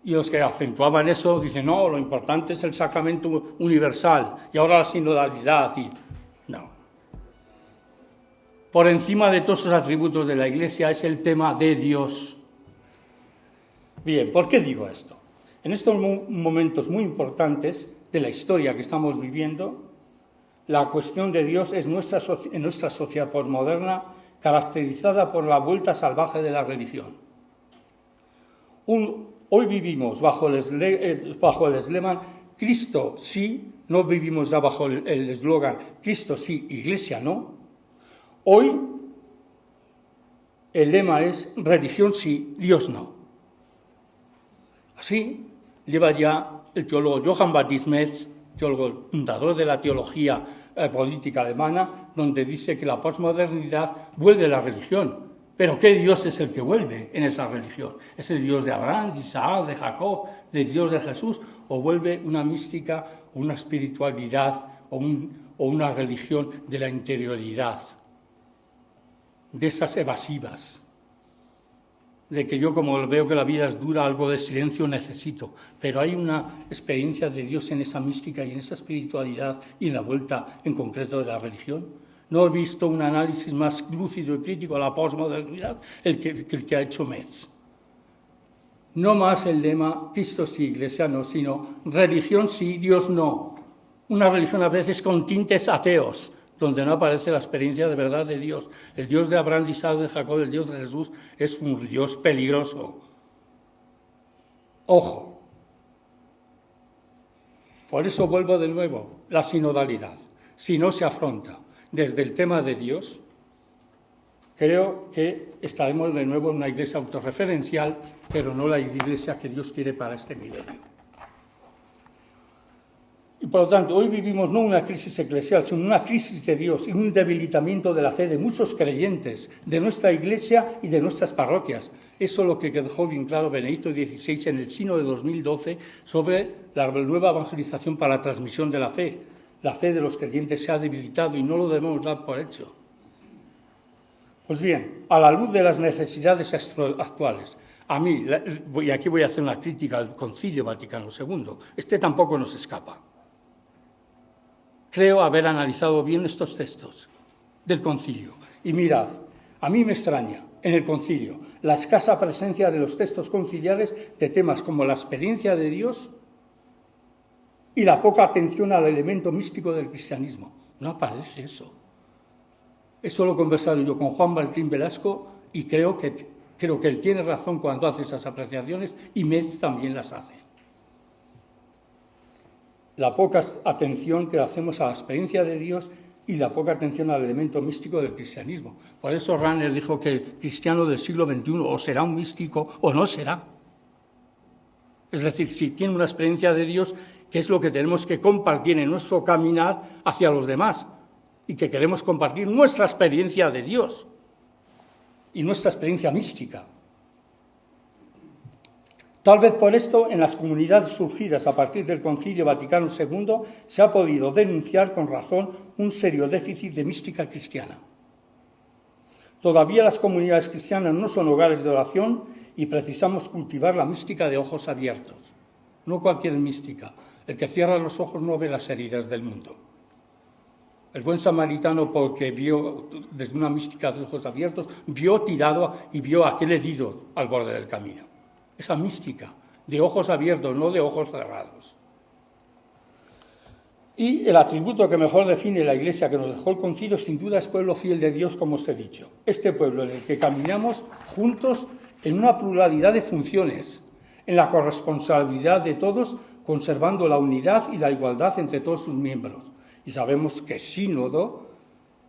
Y los que acentuaban eso dicen, no, lo importante es el sacramento universal y ahora la sinodalidad. No. Por encima de todos los atributos de la Iglesia es el tema de Dios. Bien, ¿por qué digo esto? En estos momentos muy importantes de la historia que estamos viviendo, la cuestión de Dios es en nuestra sociedad posmoderna caracterizada por la vuelta salvaje de la religión. Hoy vivimos bajo el eslogan Cristo sí, no vivimos ya bajo el eslogan Cristo sí, Iglesia no. Hoy el lema es religión sí, Dios no. Así lleva ya el teólogo Johann Baptist Metz, teólogo fundador de la teología política alemana, donde dice que la posmodernidad vuelve a la religión. Pero ¿qué Dios es el que vuelve en esa religión? ¿Es el Dios de Abraham, de Isaac, de Jacob, del Dios de Jesús? ¿O vuelve una mística, una espiritualidad o una religión de la interioridad? De esas evasivas. De que yo, como veo que la vida es dura, algo de silencio necesito. Pero hay una experiencia de Dios en esa mística y en esa espiritualidad y en la vuelta en concreto de la religión. No he visto un análisis más lúcido y crítico a la posmodernidad el que ha hecho Metz. No más el lema Cristo sí, Iglesia no, sino religión sí, Dios no. Una religión a veces con tintes ateos, donde no aparece la experiencia de verdad de Dios. El Dios de Abraham, de Isaac, de Jacob, el Dios de Jesús, es un Dios peligroso. Ojo. Por eso vuelvo de nuevo, la sinodalidad. Si no se afronta desde el tema de Dios, creo que estaremos de nuevo en una iglesia autorreferencial, pero no la iglesia que Dios quiere para este milenio. Y por lo tanto, hoy vivimos no una crisis eclesial, sino una crisis de Dios y un debilitamiento de la fe de muchos creyentes, de nuestra iglesia y de nuestras parroquias. Eso es lo que dejó bien claro Benedicto XVI en el Sínodo de 2012 sobre la nueva evangelización para la transmisión de la fe. La fe de los creyentes se ha debilitado y no lo debemos dar por hecho. Pues bien, a la luz de las necesidades actuales, a mí, y aquí voy a hacer una crítica al Concilio Vaticano II, tampoco nos escapa. Creo haber analizado bien estos textos del concilio. Y mirad, a mí me extraña en el concilio la escasa presencia de los textos conciliares de temas como la experiencia de Dios y la poca atención al elemento místico del cristianismo. No aparece eso. Eso lo he conversado yo con Juan Martín Velasco y creo que él tiene razón cuando hace esas apreciaciones y Metz también las hace. La poca atención que hacemos a la experiencia de Dios y la poca atención al elemento místico del cristianismo. Por eso Rahner dijo que el cristiano del siglo XXI o será un místico o no será. Es decir, si tiene una experiencia de Dios, que es lo que tenemos que compartir en nuestro caminar hacia los demás y que queremos compartir nuestra experiencia de Dios y nuestra experiencia mística. Tal vez por esto, en las comunidades surgidas a partir del Concilio Vaticano II, se ha podido denunciar con razón un serio déficit de mística cristiana. Todavía las comunidades cristianas no son hogares de oración y precisamos cultivar la mística de ojos abiertos. No cualquier mística. El que cierra los ojos no ve las heridas del mundo. El buen samaritano, porque vio desde una mística de ojos abiertos, vio tirado y vio a aquel herido al borde del camino. Esa mística de ojos abiertos, no de ojos cerrados. Y el atributo que mejor define la Iglesia que nos dejó el Concilio, sin duda, es pueblo fiel de Dios, como os he dicho. Este pueblo en el que caminamos juntos en una pluralidad de funciones, en la corresponsabilidad de todos, conservando la unidad y la igualdad entre todos sus miembros. Y sabemos que sínodo,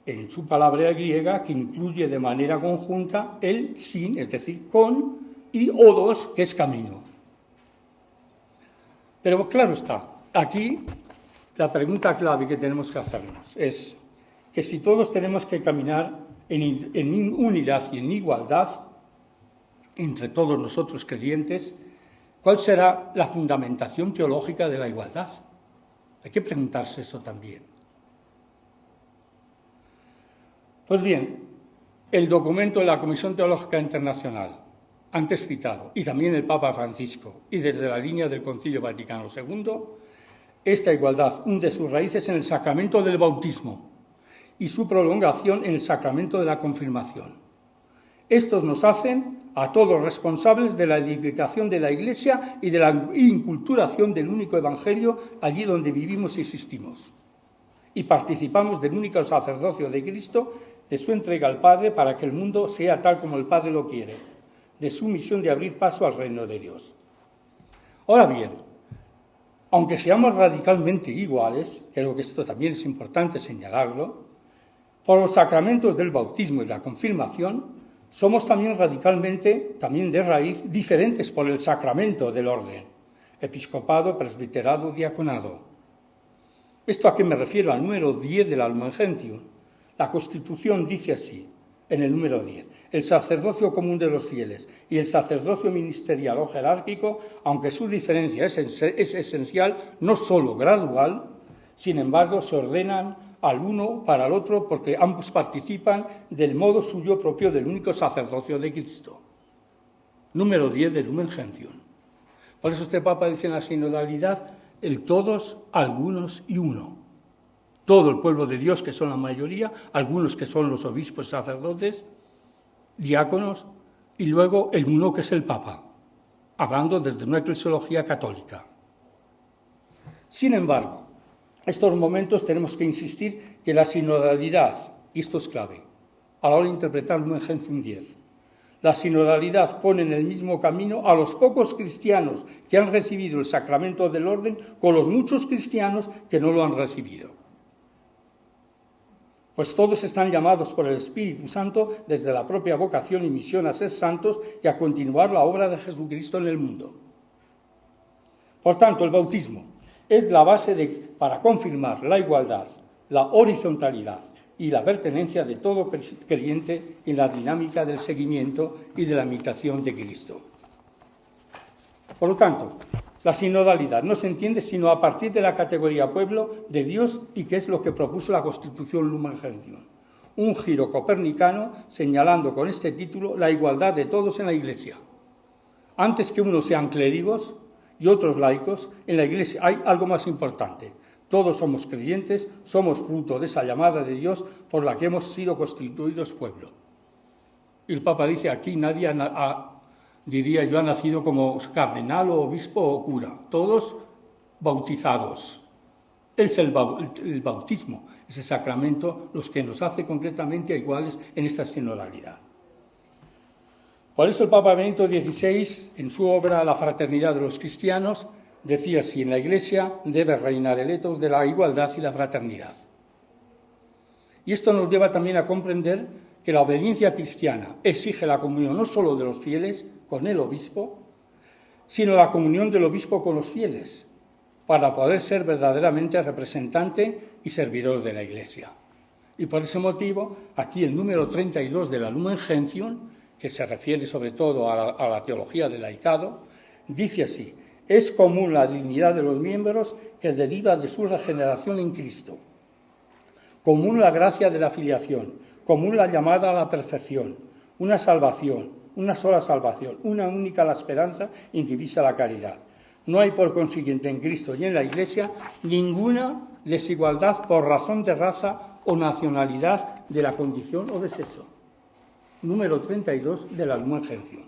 en su palabra griega, que incluye de manera conjunta el sin, es decir, con, y odos, que es camino. Pero claro está, aquí la pregunta clave que tenemos que hacernos es que si todos tenemos que caminar en unidad y en igualdad entre todos nosotros creyentes, ¿cuál será la fundamentación teológica de la igualdad? Hay que preguntarse eso también. Pues bien, el documento de la Comisión Teológica Internacional, antes citado, y también el Papa Francisco, y desde la línea del Concilio Vaticano II, esta igualdad hunde sus raíces en el sacramento del bautismo y su prolongación en el sacramento de la confirmación. Estos nos hacen a todos responsables de la edificación de la Iglesia y de la inculturación del único Evangelio allí donde vivimos y existimos. Y participamos del único sacerdocio de Cristo, de su entrega al Padre para que el mundo sea tal como el Padre lo quiere, de su misión de abrir paso al reino de Dios. Ahora bien, aunque seamos radicalmente iguales, creo que esto también es importante señalarlo, por los sacramentos del bautismo y la confirmación, somos también radicalmente, también de raíz, diferentes por el sacramento del orden, episcopado, presbiterado, diaconado. ¿Esto a qué me refiero? Al número 10 de la Lumen Gentium. La Constitución dice así, en el número 10, el sacerdocio común de los fieles y el sacerdocio ministerial o jerárquico, aunque su diferencia es esencial, no solo gradual, sin embargo, se ordenan al uno para el otro porque ambos participan del modo suyo propio del único sacerdocio de Cristo. Número 10 del Lumen Gentium. Por eso este Papa dice en la sinodalidad el todos, algunos y uno. Todo el pueblo de Dios, que son la mayoría, algunos que son los obispos, sacerdotes, diáconos, y luego el uno que es el Papa, hablando desde una eclesiología católica. Sin embargo, en estos momentos tenemos que insistir que la sinodalidad, y esto es clave, a la hora de interpretar Lumen Gentium 10, la sinodalidad pone en el mismo camino a los pocos cristianos que han recibido el sacramento del orden con los muchos cristianos que no lo han recibido. Pues todos están llamados por el Espíritu Santo desde la propia vocación y misión a ser santos y a continuar la obra de Jesucristo en el mundo. Por tanto, el bautismo es la base para confirmar la igualdad, la horizontalidad y la pertenencia de todo creyente en la dinámica del seguimiento y de la imitación de Cristo. Por lo tanto, la sinodalidad no se entiende sino a partir de la categoría pueblo de Dios y que es lo que propuso la Constitución Lumen Gentium. Un giro copernicano señalando con este título la igualdad de todos en la Iglesia. Antes que unos sean clérigos y otros laicos, en la Iglesia hay algo más importante. Todos somos creyentes, somos fruto de esa llamada de Dios por la que hemos sido constituidos pueblo. Y el Papa dice, aquí nadie diría yo, ha nacido como cardenal o obispo o cura, todos bautizados. Es el bautismo, ese sacramento, los que nos hace concretamente iguales en esta sinodalidad. Por eso el Papa Benedicto XVI, en su obra La fraternidad de los cristianos, decía así, en la Iglesia debe reinar el ethos de la igualdad y la fraternidad. Y esto nos lleva también a comprender que la obediencia cristiana exige la comunión no solo de los fieles con el obispo, sino la comunión del obispo con los fieles, para poder ser verdaderamente representante y servidor de la Iglesia. Y por ese motivo, aquí el número 32 de la Lumen Gentium, que se refiere sobre todo a la teología del laicado, Dice así: es común la dignidad de los miembros que deriva de su regeneración en Cristo. Común la gracia de la filiación, común la llamada a la perfección, una salvación, una sola salvación, una única la esperanza, indivisa la caridad. No hay, por consiguiente, en Cristo y en la Iglesia ninguna desigualdad por razón de raza o nacionalidad, de la condición o de sexo. Número 32 de la Lumen Gentium.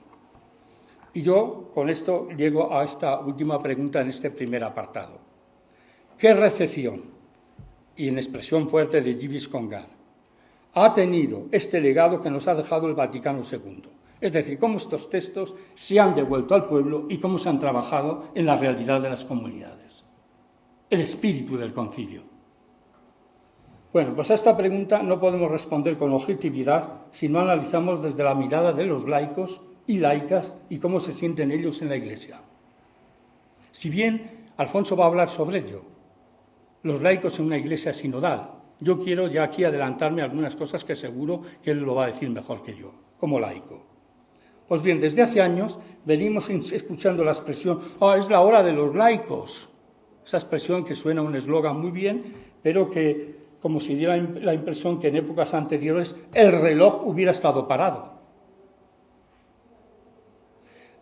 Y yo con esto llego a esta última pregunta en este primer apartado. ¿Qué recepción, y en expresión fuerte de Gilles Congar, ha tenido este legado que nos ha dejado el Vaticano II? Es decir, cómo estos textos se han devuelto al pueblo y cómo se han trabajado en la realidad de las comunidades. El espíritu del concilio. Bueno, pues a esta pregunta no podemos responder con objetividad si no analizamos desde la mirada de los laicos y laicas y cómo se sienten ellos en la Iglesia. Si bien Alfonso va a hablar sobre ello, los laicos en una Iglesia sinodal, yo quiero ya aquí adelantarme algunas cosas que seguro que él lo va a decir mejor que yo, como laico. Pues bien, desde hace años venimos escuchando la expresión es la hora de los laicos. Esa expresión que suena un eslogan muy bien, pero que como si diera la impresión que en épocas anteriores el reloj hubiera estado parado.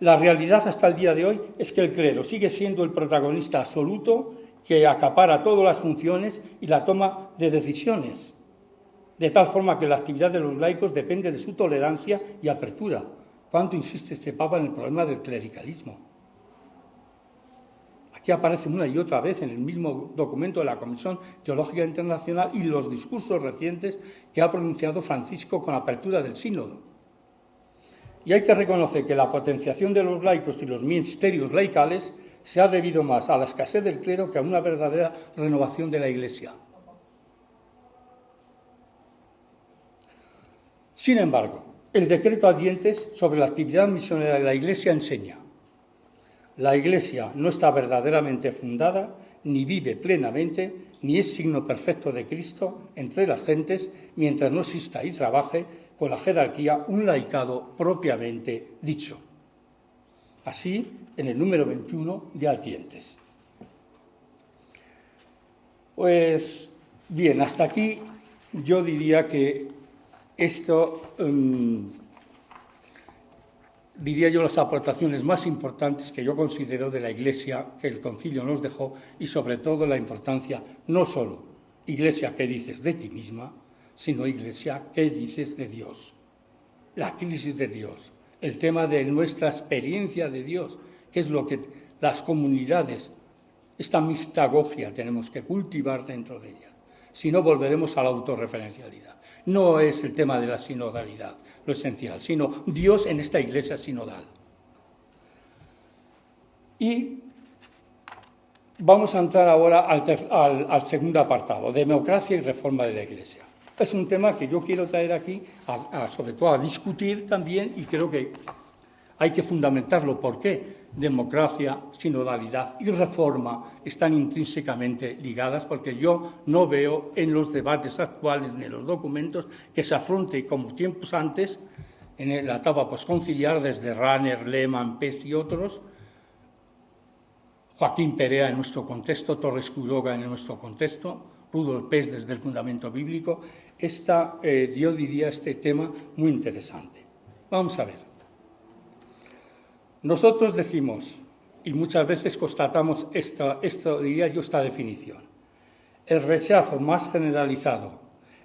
La realidad hasta el día de hoy es que el clero sigue siendo el protagonista absoluto que acapara todas las funciones y la toma de decisiones, de tal forma que la actividad de los laicos depende de su tolerancia y apertura. ¿Cuánto insiste este Papa en el problema del clericalismo? Aquí aparece una y otra vez en el mismo documento de la Comisión Teológica Internacional y los discursos recientes que ha pronunciado Francisco con apertura del sínodo. Y hay que reconocer que la potenciación de los laicos y los ministerios laicales se ha debido más a la escasez del clero que a una verdadera renovación de la Iglesia. Sin embargo, el decreto a dientes sobre la actividad misionera de la Iglesia enseña: la Iglesia no está verdaderamente fundada, ni vive plenamente, ni es signo perfecto de Cristo entre las gentes, mientras no exista y trabaje con la jerarquía un laicado propiamente dicho. Así, en el número 21 de Atientes. Pues bien, hasta aquí yo diría que esto, diría yo, las aportaciones más importantes que yo considero de la Iglesia que el Concilio nos dejó y sobre todo la importancia, no solo Iglesia, ¿qué dices de ti misma?, sino Iglesia, ¿qué dices de Dios? La crisis de Dios, el tema de nuestra experiencia de Dios, que es lo que las comunidades, esta mistagogia tenemos que cultivar dentro de ellas. Si no, volveremos a la autorreferencialidad. No es el tema de la sinodalidad lo esencial, sino Dios en esta Iglesia sinodal. Y vamos a entrar ahora al segundo apartado, democracia y reforma de la Iglesia. Es un tema que yo quiero traer aquí, sobre todo a discutir también, y creo que hay que fundamentarlo. ¿Por qué? Democracia, sinodalidad y reforma están intrínsecamente ligadas, porque yo no veo en los debates actuales ni en los documentos que se afronte como tiempos antes, en la etapa posconciliar, desde Rahner, Lehmann, Pez y otros, Joaquín Perea en nuestro contexto, Torres Quiroga en nuestro contexto, Rudolf Pez desde el fundamento bíblico, yo diría este tema muy interesante. Vamos a ver. Nosotros decimos, y muchas veces constatamos esta definición: el rechazo más generalizado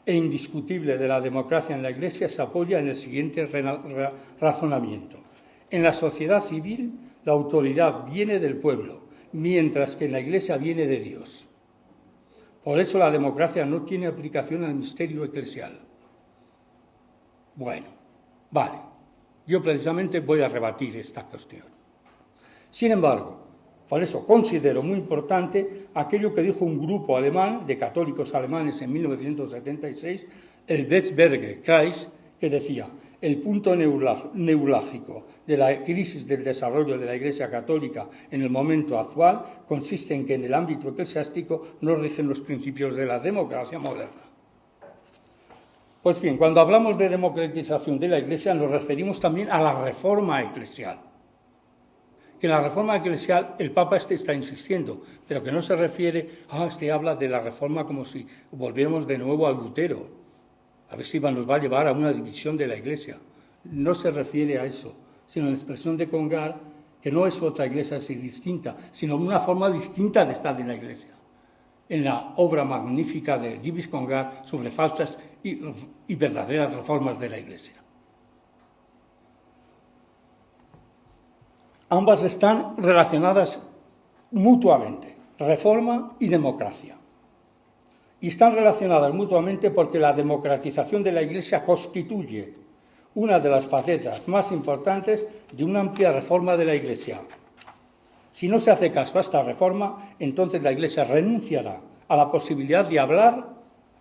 e indiscutible de la democracia en la Iglesia se apoya en el siguiente razonamiento. En la sociedad civil, la autoridad viene del pueblo, mientras que en la Iglesia viene de Dios. Por eso la democracia no tiene aplicación al misterio eclesial. Bueno, vale. Yo precisamente voy a rebatir esta cuestión. Sin embargo, por eso considero muy importante aquello que dijo un grupo alemán de católicos alemanes en 1976, el Wetzberger Kreis, que decía: el punto neurálgico de la crisis del desarrollo de la Iglesia Católica en el momento actual consiste en que en el ámbito eclesiástico no rigen los principios de la democracia moderna. Pues bien, cuando hablamos de democratización de la Iglesia nos referimos también a la reforma eclesial. que en la reforma eclesial el Papa está insistiendo, pero que no se refiere, habla de la reforma como si volviéramos de nuevo al Lutero, a ver si nos va a llevar a una división de la Iglesia. No se refiere a eso, sino en la expresión de Congar, que no es otra Iglesia así distinta, sino una forma distinta de estar en la Iglesia. En la obra magnífica de Lluís Congar sobre falsas y verdaderas reformas de la Iglesia. Ambas están relacionadas mutuamente, reforma y democracia. Y están relacionadas mutuamente porque la democratización de la Iglesia constituye una de las facetas más importantes de una amplia reforma de la Iglesia. Si no se hace caso a esta reforma, entonces la Iglesia renunciará a la posibilidad de hablar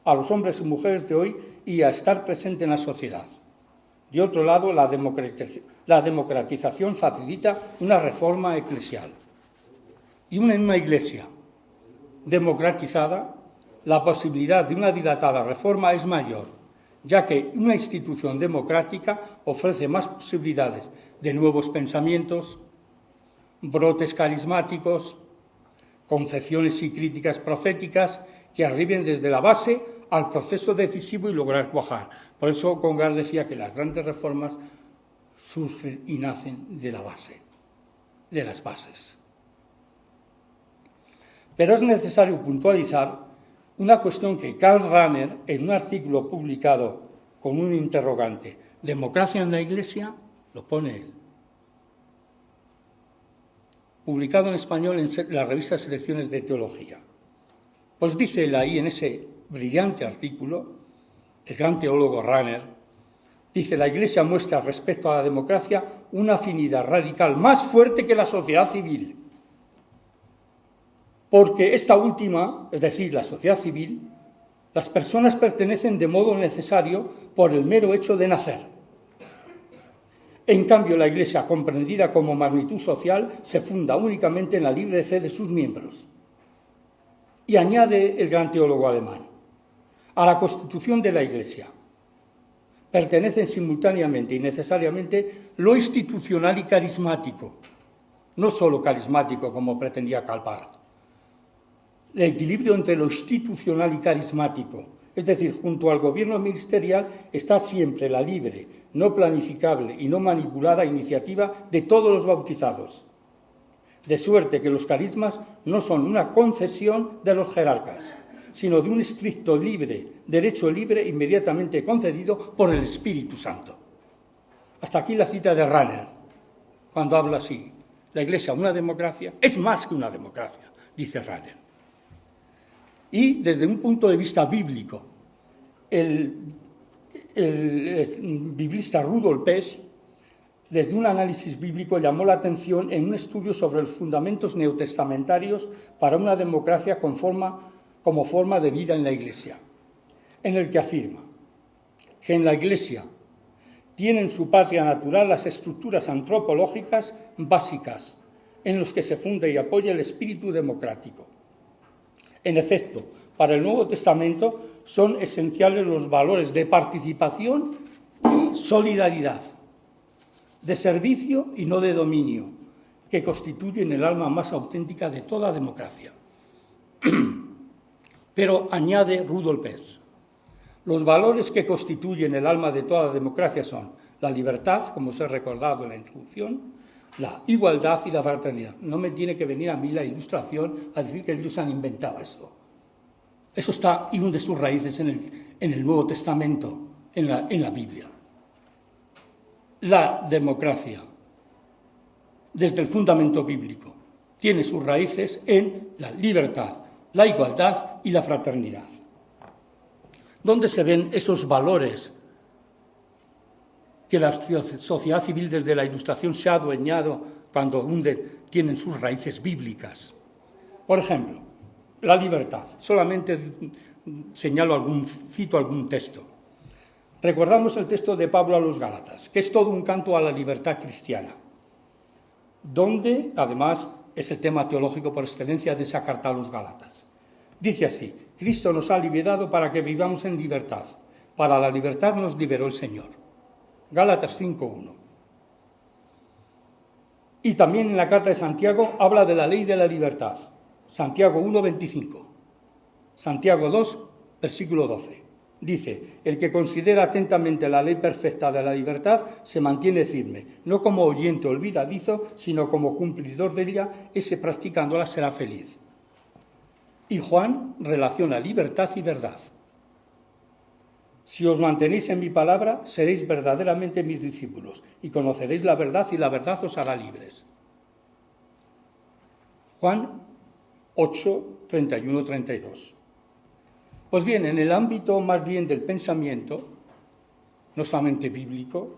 a los hombres y mujeres de hoy y a estar presente en la sociedad. De otro lado, la democratización facilita una reforma eclesial. Y en una Iglesia democratizada, la posibilidad de una dilatada reforma es mayor, ya que una institución democrática ofrece más posibilidades de nuevos pensamientos, brotes carismáticos, concepciones y críticas proféticas que arriben desde la base al proceso decisivo y lograr cuajar. Por eso Congar decía que las grandes reformas surgen y nacen de la base, de las bases. Pero es necesario puntualizar una cuestión que Karl Rahner, en un artículo publicado con un interrogante, ¿democracia en la Iglesia?, lo pone él. Publicado en español en la revista Selecciones de Teología. Pues dice él ahí en ese brillante artículo, el gran teólogo Rahner, dice: la Iglesia muestra respecto a la democracia una afinidad radical más fuerte que la sociedad civil. Porque esta última, es decir, la sociedad civil, las personas pertenecen de modo necesario por el mero hecho de nacer. En cambio, la Iglesia, comprendida como magnitud social, se funda únicamente en la libre fe de sus miembros. Y añade el gran teólogo alemán: a la constitución de la Iglesia pertenecen simultáneamente y necesariamente lo institucional y carismático, no solo carismático como pretendía Karl Barth. El equilibrio entre lo institucional y carismático, es decir, junto al gobierno ministerial, está siempre la libre, no planificable y no manipulada iniciativa de todos los bautizados. De suerte que los carismas no son una concesión de los jerarcas, sino de un estricto derecho libre inmediatamente concedido por el Espíritu Santo. Hasta aquí la cita de Rahner, cuando habla así: la Iglesia, una democracia, es más que una democracia, dice Rahner. Y desde un punto de vista bíblico, el biblista Rudolf Hess, desde un análisis bíblico, llamó la atención en un estudio sobre los fundamentos neotestamentarios para una democracia como forma de vida en la Iglesia, en el que afirma que en la Iglesia tienen su patria natural las estructuras antropológicas básicas en los que se funda y apoya el espíritu democrático. En efecto, para el Nuevo Testamento son esenciales los valores de participación y solidaridad, de servicio y no de dominio, que constituyen el alma más auténtica de toda democracia. Pero añade Rudolf Hess: los valores que constituyen el alma de toda democracia son la libertad, como os he recordado en la introducción, la igualdad y la fraternidad. No me tiene que venir a mí la ilustración a decir que ellos han inventado esto. Eso está y hunde sus raíces en el Nuevo Testamento, en la Biblia. La democracia, desde el fundamento bíblico, tiene sus raíces en la libertad, la igualdad y la fraternidad. ¿Dónde se ven esos valores que la sociedad civil desde la Ilustración se ha adueñado cuando tienen sus raíces bíblicas? Por ejemplo, la libertad. Solamente cito algún texto. Recordamos el texto de Pablo a los Gálatas, que es todo un canto a la libertad cristiana, donde, además, es el tema teológico por excelencia de esa carta a los Gálatas. Dice así: Cristo nos ha liberado para que vivamos en libertad. Para la libertad nos liberó el Señor. Gálatas 5:1. Y también en la carta de Santiago habla de la ley de la libertad. Santiago 1:25. Santiago 2, versículo 12. Dice, el que considera atentamente la ley perfecta de la libertad se mantiene firme, no como oyente olvidadizo, sino como cumplidor de ella, ese practicándola será feliz. Y Juan relaciona libertad y verdad. Si os mantenéis en mi palabra, seréis verdaderamente mis discípulos y conoceréis la verdad y la verdad os hará libres. Juan 8, 31, 32. Pues bien, en el ámbito más bien del pensamiento, no solamente bíblico,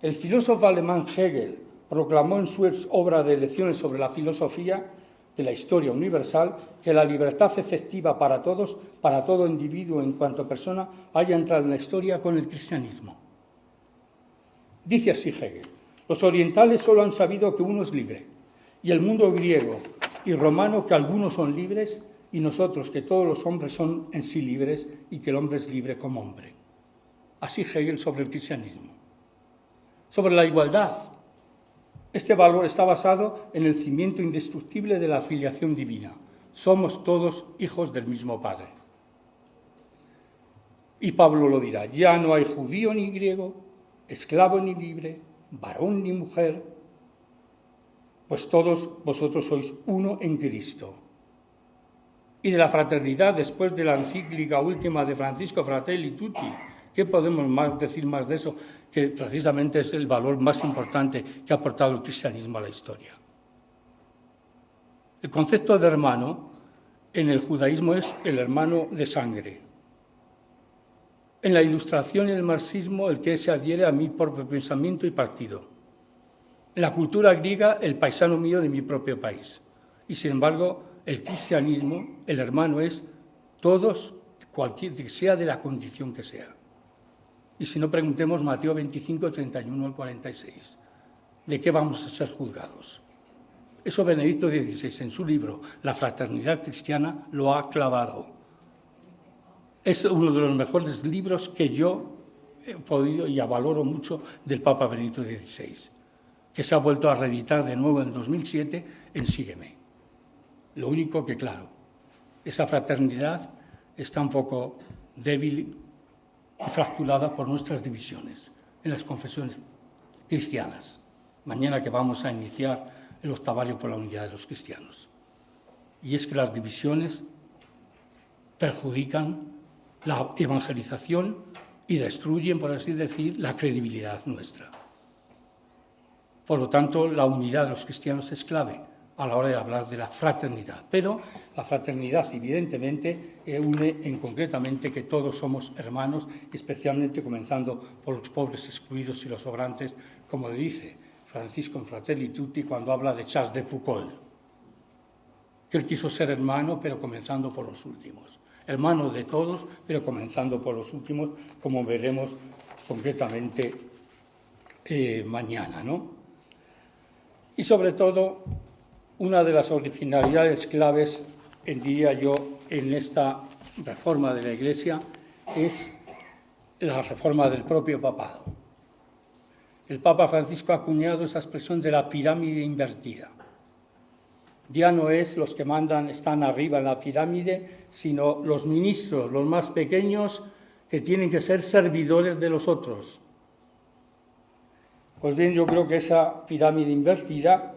el filósofo alemán Hegel proclamó en su obra de Lecciones sobre la filosofía de la historia universal que la libertad efectiva para todos, para todo individuo en cuanto persona, haya entrado en la historia con el cristianismo. Dice así Hegel, los orientales solo han sabido que uno es libre, y el mundo griego y romano que algunos son libres, y nosotros que todos los hombres son en sí libres y que el hombre es libre como hombre. Así Hegel sobre el cristianismo. Sobre la igualdad. Este valor está basado en el cimiento indestructible de la filiación divina. Somos todos hijos del mismo Padre. Y Pablo lo dirá, ya no hay judío ni griego, esclavo ni libre, varón ni mujer, pues todos vosotros sois uno en Cristo. Y de la fraternidad, después de la encíclica última de Francisco Fratelli Tutti, ¿qué podemos decir más de eso? Que precisamente es el valor más importante que ha aportado el cristianismo a la historia. El concepto de hermano en el judaísmo es el hermano de sangre. En la Ilustración y el marxismo, el que se adhiere a mi propio pensamiento y partido. En la cultura griega, el paisano mío de mi propio país. Y sin embargo, el cristianismo, el hermano es todos, cualquier, sea de la condición que sea. Y si no, preguntemos Mateo 25, 31 al 46. ¿De qué vamos a ser juzgados? Eso Benedicto XVI, en su libro La fraternidad cristiana, lo ha clavado. Es uno de los mejores libros que yo he podido y valoro mucho del Papa Benedicto XVI, que se ha vuelto a reeditar de nuevo en 2007 en Sígueme. Lo único que, claro, esa fraternidad está un poco débil y fracturada por nuestras divisiones en las confesiones cristianas. Mañana que vamos a iniciar el octavario por la unidad de los cristianos. Y es que las divisiones perjudican la evangelización y destruyen, por así decir, la credibilidad nuestra. Por lo tanto, la unidad de los cristianos es clave a la hora de hablar de la fraternidad. Pero la fraternidad, evidentemente, une concretamente que todos somos hermanos, especialmente comenzando por los pobres, excluidos y los sobrantes, como dice Francisco en Fratelli Tutti cuando habla de Charles de Foucault, que él quiso ser hermano, pero comenzando por los últimos. Hermano de todos, pero comenzando por los últimos, como veremos concretamente mañana, ¿no? Y sobre todo, una de las originalidades claves, diría yo, en esta reforma de la Iglesia es la reforma del propio papado. El Papa Francisco ha acuñado esa expresión de la pirámide invertida. Ya no es los que mandan, están arriba en la pirámide, sino los ministros, los más pequeños, que tienen que ser servidores de los otros. Pues bien, yo creo que esa pirámide invertida,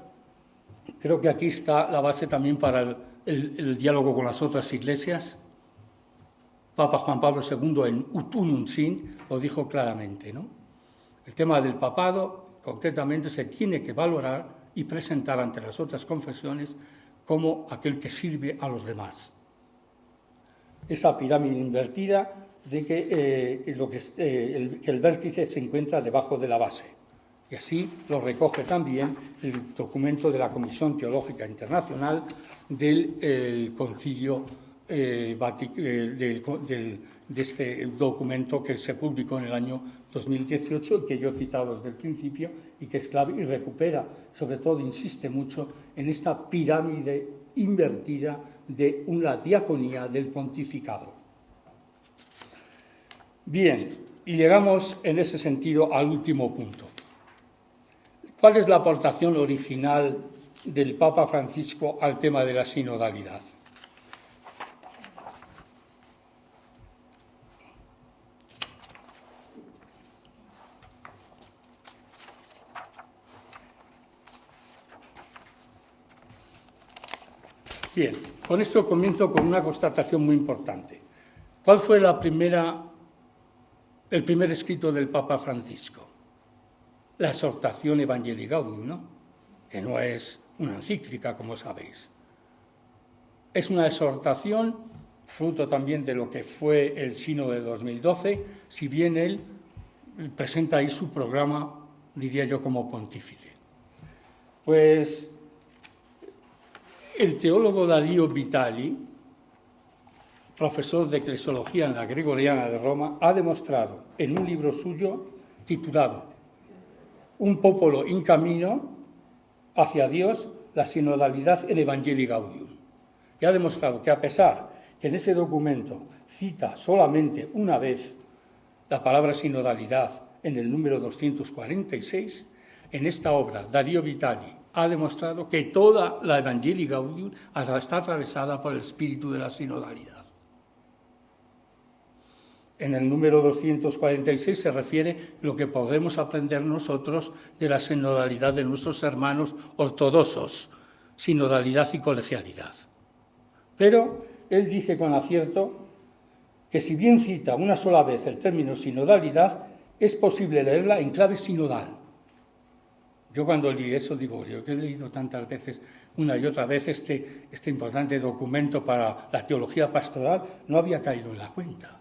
creo que aquí está la base también para el diálogo con las otras iglesias. Papa Juan Pablo II en Ut Unum Sint lo dijo claramente, ¿no? El tema del papado, concretamente, se tiene que valorar y presentar ante las otras confesiones como aquel que sirve a los demás. Esa pirámide invertida de que el vértice se encuentra debajo de la base. Y así lo recoge también el documento de la Comisión Teológica Internacional del Concilio de este documento que se publicó en el año 2018, que yo he citado desde el principio y que es clave y recupera, sobre todo insiste mucho en esta pirámide invertida de una diaconía del pontificado. Bien, y llegamos en ese sentido al último punto. ¿Cuál es la aportación original del Papa Francisco al tema de la sinodalidad? Bien, con esto comienzo con una constatación muy importante. ¿Cuál fue el primer escrito del Papa Francisco? La exhortación Evangelii Gaudium, ¿no? Que no es una encíclica, como sabéis. Es una exhortación, fruto también de lo que fue el Sínodo de 2012, si bien él presenta ahí su programa, diría yo, como pontífice. Pues el teólogo Darío Vitali, profesor de eclesiología en la Gregoriana de Roma, ha demostrado en un libro suyo titulado Un popolo in camino hacia Dios, la sinodalidad en Evangelii Gaudium. Y ha demostrado que a pesar que en ese documento cita solamente una vez la palabra sinodalidad en el número 246, en esta obra Darío Vitali ha demostrado que toda la Evangelii Gaudium está atravesada por el espíritu de la sinodalidad. En el número 246 se refiere lo que podemos aprender nosotros de la sinodalidad de nuestros hermanos ortodoxos, sinodalidad y colegialidad. Pero él dice con acierto que si bien cita una sola vez el término sinodalidad, es posible leerla en clave sinodal. Yo cuando leí eso digo, yo que he leído tantas veces, una y otra vez, este importante documento para la teología pastoral, no había caído en la cuenta.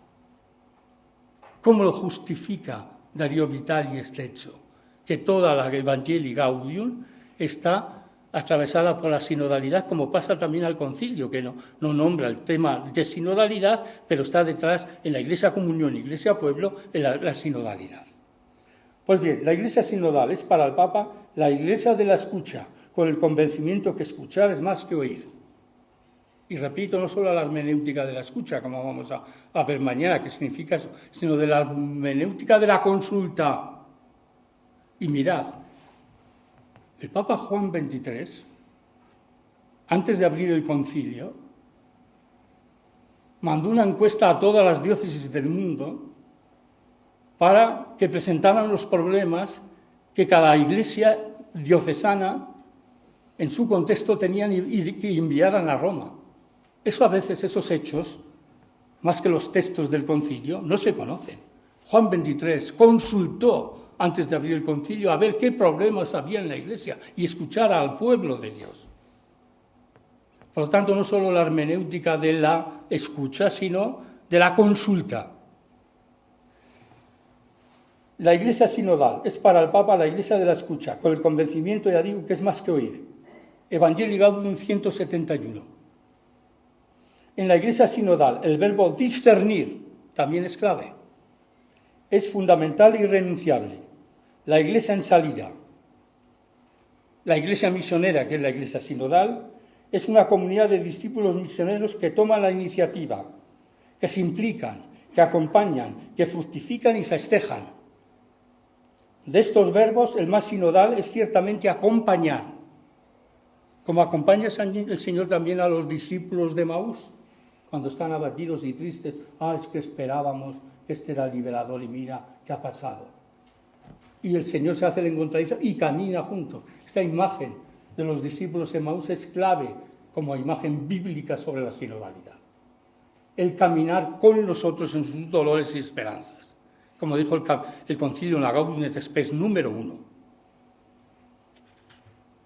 ¿Cómo lo justifica Darío Vitali este hecho? Que toda la Evangelii Gaudium está atravesada por la sinodalidad, como pasa también al concilio, que no nombra el tema de sinodalidad, pero está detrás en la Iglesia Comunión, Iglesia Pueblo, en la sinodalidad. Pues bien, la Iglesia sinodal es para el Papa la Iglesia de la escucha, con el convencimiento que escuchar es más que oír. Y repito, no solo la hermenéutica de la escucha, como vamos a ver mañana, qué significa eso, sino de la hermenéutica de la consulta. Y mirad, el Papa Juan XXIII, antes de abrir el concilio, mandó una encuesta a todas las diócesis del mundo para que presentaran los problemas que cada iglesia diocesana en su contexto tenían y que enviaran a Roma. Eso a veces, esos hechos, más que los textos del concilio, no se conocen. Juan XXIII consultó antes de abrir el concilio a ver qué problemas había en la iglesia y escuchar al pueblo de Dios. Por lo tanto, no solo la hermenéutica de la escucha, sino de la consulta. La Iglesia sinodal es para el Papa la Iglesia de la escucha, con el convencimiento, ya digo, que es más que oír. Evangelii Gaudium 171. En la Iglesia sinodal, el verbo discernir también es clave. Es fundamental e irrenunciable. La Iglesia en salida. La Iglesia misionera, que es la Iglesia sinodal, es una comunidad de discípulos misioneros que toman la iniciativa, que se implican, que acompañan, que fructifican y festejan. De estos verbos, el más sinodal es ciertamente acompañar. Como acompaña el Señor también a los discípulos de Maús, cuando están abatidos y tristes. Es que esperábamos que este era el liberador y mira qué ha pasado. Y el Señor se hace el encontradizo y camina juntos. Esta imagen de los discípulos de Maús es clave como imagen bíblica sobre la sinodalidad. El caminar con nosotros en sus dolores y esperanzas. Como dijo el concilio en la Gaudium et Spes número 1.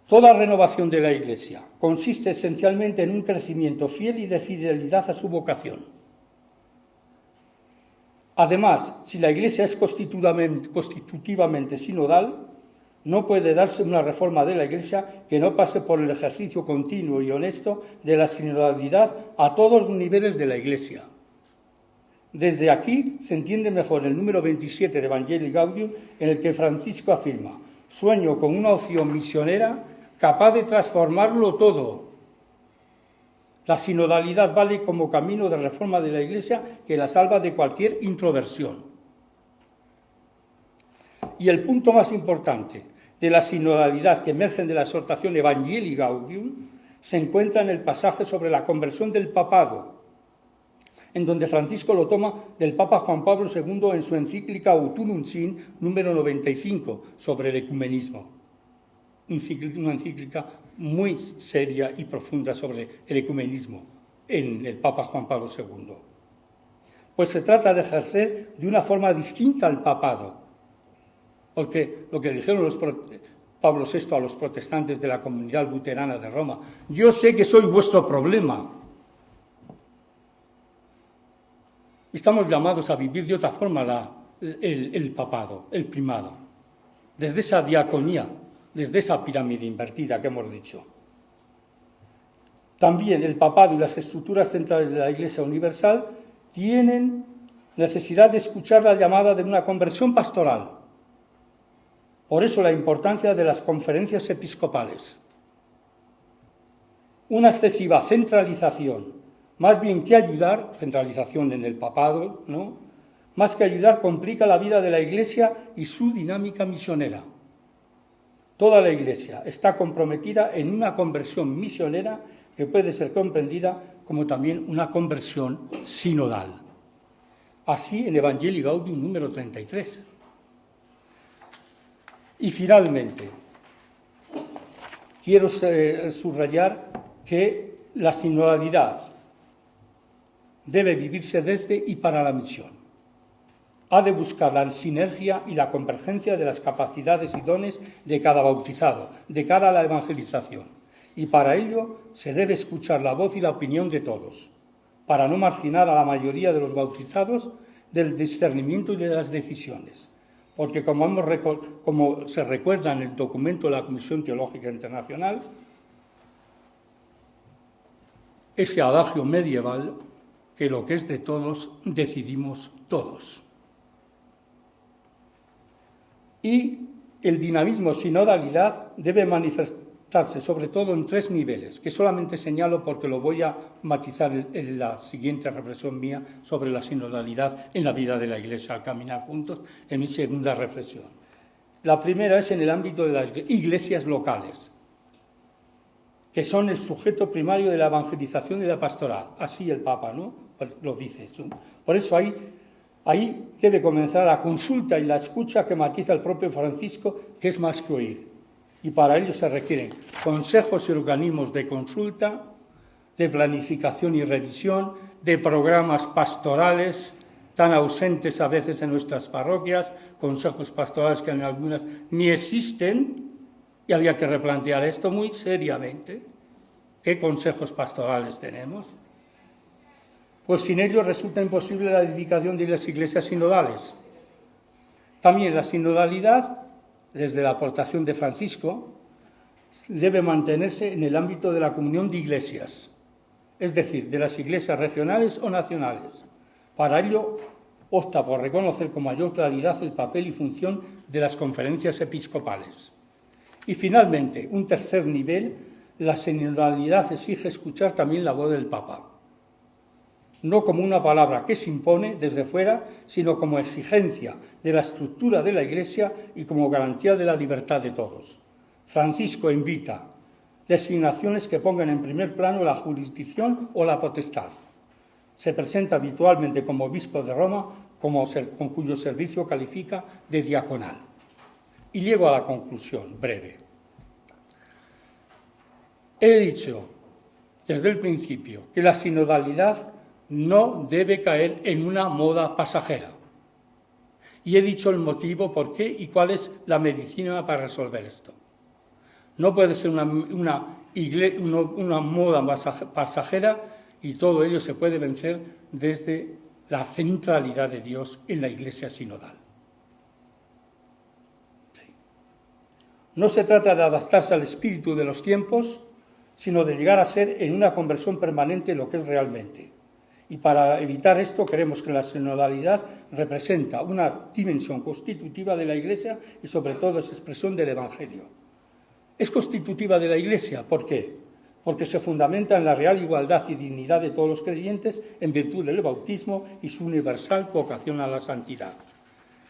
Toda renovación de la Iglesia consiste esencialmente en un crecimiento fiel y de fidelidad a su vocación. Además, si la Iglesia es constitutivamente sinodal, no puede darse una reforma de la Iglesia que no pase por el ejercicio continuo y honesto de la sinodalidad a todos los niveles de la Iglesia. Desde aquí se entiende mejor el número 27 de Evangelii Gaudium, en el que Francisco afirma: sueño con una opción misionera capaz de transformarlo todo. La sinodalidad vale como camino de reforma de la Iglesia que la salva de cualquier introversión. Y el punto más importante, de la sinodalidad que emergen de la exhortación Evangelii Gaudium se encuentra en el pasaje sobre la conversión del papado, en donde Francisco lo toma del Papa Juan Pablo II en su encíclica Autunum Sin, número 95, sobre el ecumenismo. Una encíclica muy seria y profunda sobre el ecumenismo en el Papa Juan Pablo II. Pues se trata de ejercer de una forma distinta al papado, porque lo que dijeron Pablo VI a los protestantes de la comunidad luterana de Roma: yo sé que soy vuestro problema. Estamos llamados a vivir de otra forma el papado, el primado, desde esa diaconía, desde esa pirámide invertida que hemos dicho. También el papado y las estructuras centrales de la Iglesia Universal tienen necesidad de escuchar la llamada de una conversión pastoral. Por eso la importancia de las conferencias episcopales. Una excesiva centralización, más bien que ayudar, centralización en el papado, ¿no?, más que ayudar, complica la vida de la Iglesia y su dinámica misionera. Toda la Iglesia está comprometida en una conversión misionera que puede ser comprendida como también una conversión sinodal. Así en Evangelii Gaudium número 33. Y finalmente, quiero subrayar que la sinodalidad debe vivirse desde y para la misión. Ha de buscar la sinergia y la convergencia de las capacidades y dones de cada bautizado, de cara a la evangelización. Y para ello se debe escuchar la voz y la opinión de todos, para no marginar a la mayoría de los bautizados del discernimiento y de las decisiones. Porque como se recuerda en el documento de la Comisión Teológica Internacional, ese adagio medieval, que lo que es de todos, decidimos todos. Y el dinamismo sinodalidad debe manifestarse sobre todo en 3 niveles, que solamente señalo porque lo voy a matizar en la siguiente reflexión mía sobre la sinodalidad en la vida de la Iglesia al caminar juntos, en mi segunda reflexión. La primera es en el ámbito de las iglesias locales, que son el sujeto primario de la evangelización y de la pastoral. Así el Papa, ¿no?, lo dice. Por eso ahí debe comenzar la consulta y la escucha que matiza el propio Francisco, que es más que oír. Y para ello se requieren consejos y organismos de consulta, de planificación y revisión, de programas pastorales tan ausentes a veces en nuestras parroquias, consejos pastorales que en algunas ni existen, y había que replantear esto muy seriamente. ¿Qué consejos pastorales tenemos? Pues sin ellos resulta imposible la edificación de las iglesias sinodales. También la sinodalidad, desde la aportación de Francisco, debe mantenerse en el ámbito de la comunión de iglesias, es decir, de las iglesias regionales o nacionales. Para ello, opta por reconocer con mayor claridad el papel y función de las conferencias episcopales. Y finalmente, un tercer nivel, la sinodalidad exige escuchar también la voz del Papa, no como una palabra que se impone desde fuera, sino como exigencia de la estructura de la Iglesia y como garantía de la libertad de todos. Francisco invita designaciones que pongan en primer plano la jurisdicción o la potestad. Se presenta habitualmente como obispo de Roma, con cuyo servicio califica de diaconal. Y llego a la conclusión breve. He dicho desde el principio que la sinodalidad no debe caer en una moda pasajera. Y he dicho el motivo por qué y cuál es la medicina para resolver esto. No puede ser una moda pasajera, y todo ello se puede vencer desde la centralidad de Dios en la Iglesia sinodal. Sí. No se trata de adaptarse al espíritu de los tiempos, sino de llegar a ser en una conversión permanente lo que es realmente. Y para evitar esto, creemos que la sinodalidad representa una dimensión constitutiva de la Iglesia y sobre todo es expresión del Evangelio. Es constitutiva de la Iglesia, ¿por qué? Porque se fundamenta en la real igualdad y dignidad de todos los creyentes en virtud del bautismo y su universal vocación a la santidad.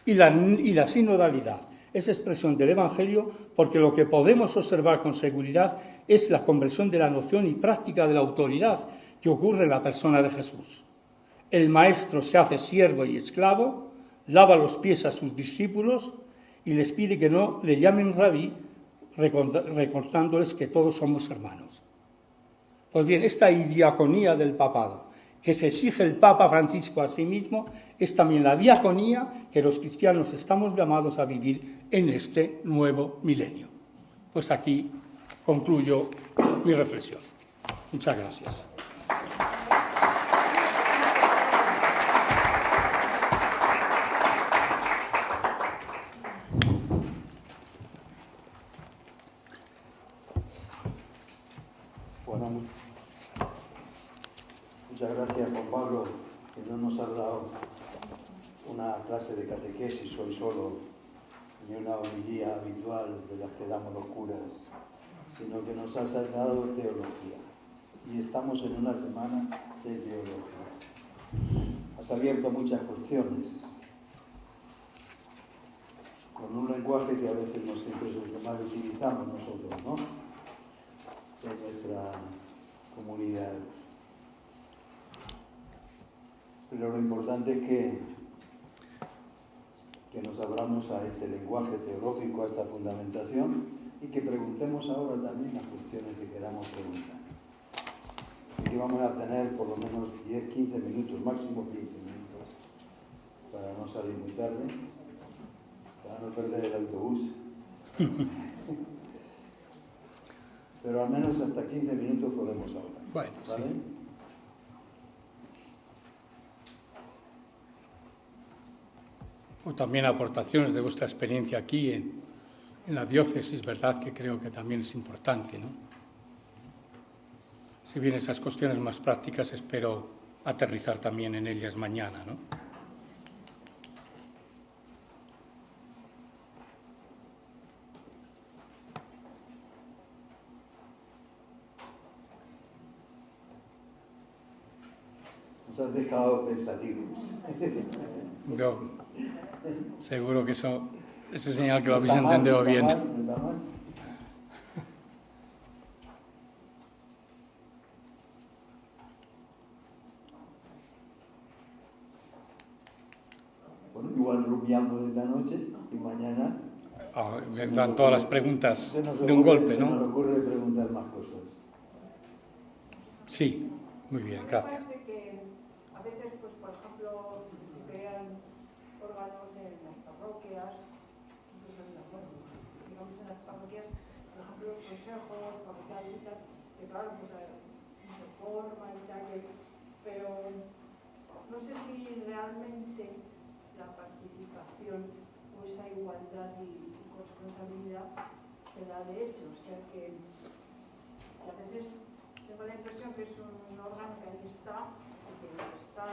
Y la sinodalidad es expresión del Evangelio porque lo que podemos observar con seguridad es la conversión de la noción y práctica de la autoridad que ocurre en la persona de Jesús. El Maestro se hace siervo y esclavo, lava los pies a sus discípulos y les pide que no le llamen rabí, recordándoles que todos somos hermanos. Pues bien, esta diaconía del papado, que se exige el Papa Francisco a sí mismo, es también la diaconía que los cristianos estamos llamados a vivir en este nuevo milenio. Pues aquí concluyo mi reflexión. Muchas gracias. Bueno, muchas gracias, Juan Pablo, que no nos has dado una clase de catequesis hoy solo, ni una homilía habitual de las que damos los curas, sino que nos has dado teología. Y estamos en una semana de teología. Has abierto muchas cuestiones, con un lenguaje que a veces no siempre es el que más utilizamos nosotros, ¿no?, en nuestra comunidad. Pero lo importante es que nos abramos a este lenguaje teológico, a esta fundamentación, y que preguntemos ahora también las cuestiones que queramos preguntar. Así que vamos a tener por lo menos 10-15 minutos, máximo 15 minutos, para no salir muy tarde, para no perder el autobús. Pero al menos hasta 15 minutos podemos hablar. Bueno, ¿vale? Sí. O también aportaciones de vuestra experiencia aquí en la diócesis, ¿verdad?, que creo que también es importante, ¿no? Si bien esas cuestiones más prácticas, espero aterrizar también en ellas mañana, ¿no? Nos has dejado pensativos. Yo seguro que eso es señal que lo habéis entendido bien. No está mal. Bueno, igual rumiamos esta noche y mañana Dan todas las preguntas de un golpe, ¿no? Se nos ocurre preguntar más cosas. Sí, muy bien, gracias. A veces, pues, por ejemplo, se crean órganos en las parroquias, incluso en las, bueno, digamos en las parroquias, por ejemplo, los consejos parroquiales y tal, que claro, pues se forma y tal, pero no sé si realmente la participación o esa igualdad y corresponsabilidad se da de hecho, o sea que a veces tengo la impresión que es un órgano que ahí está y está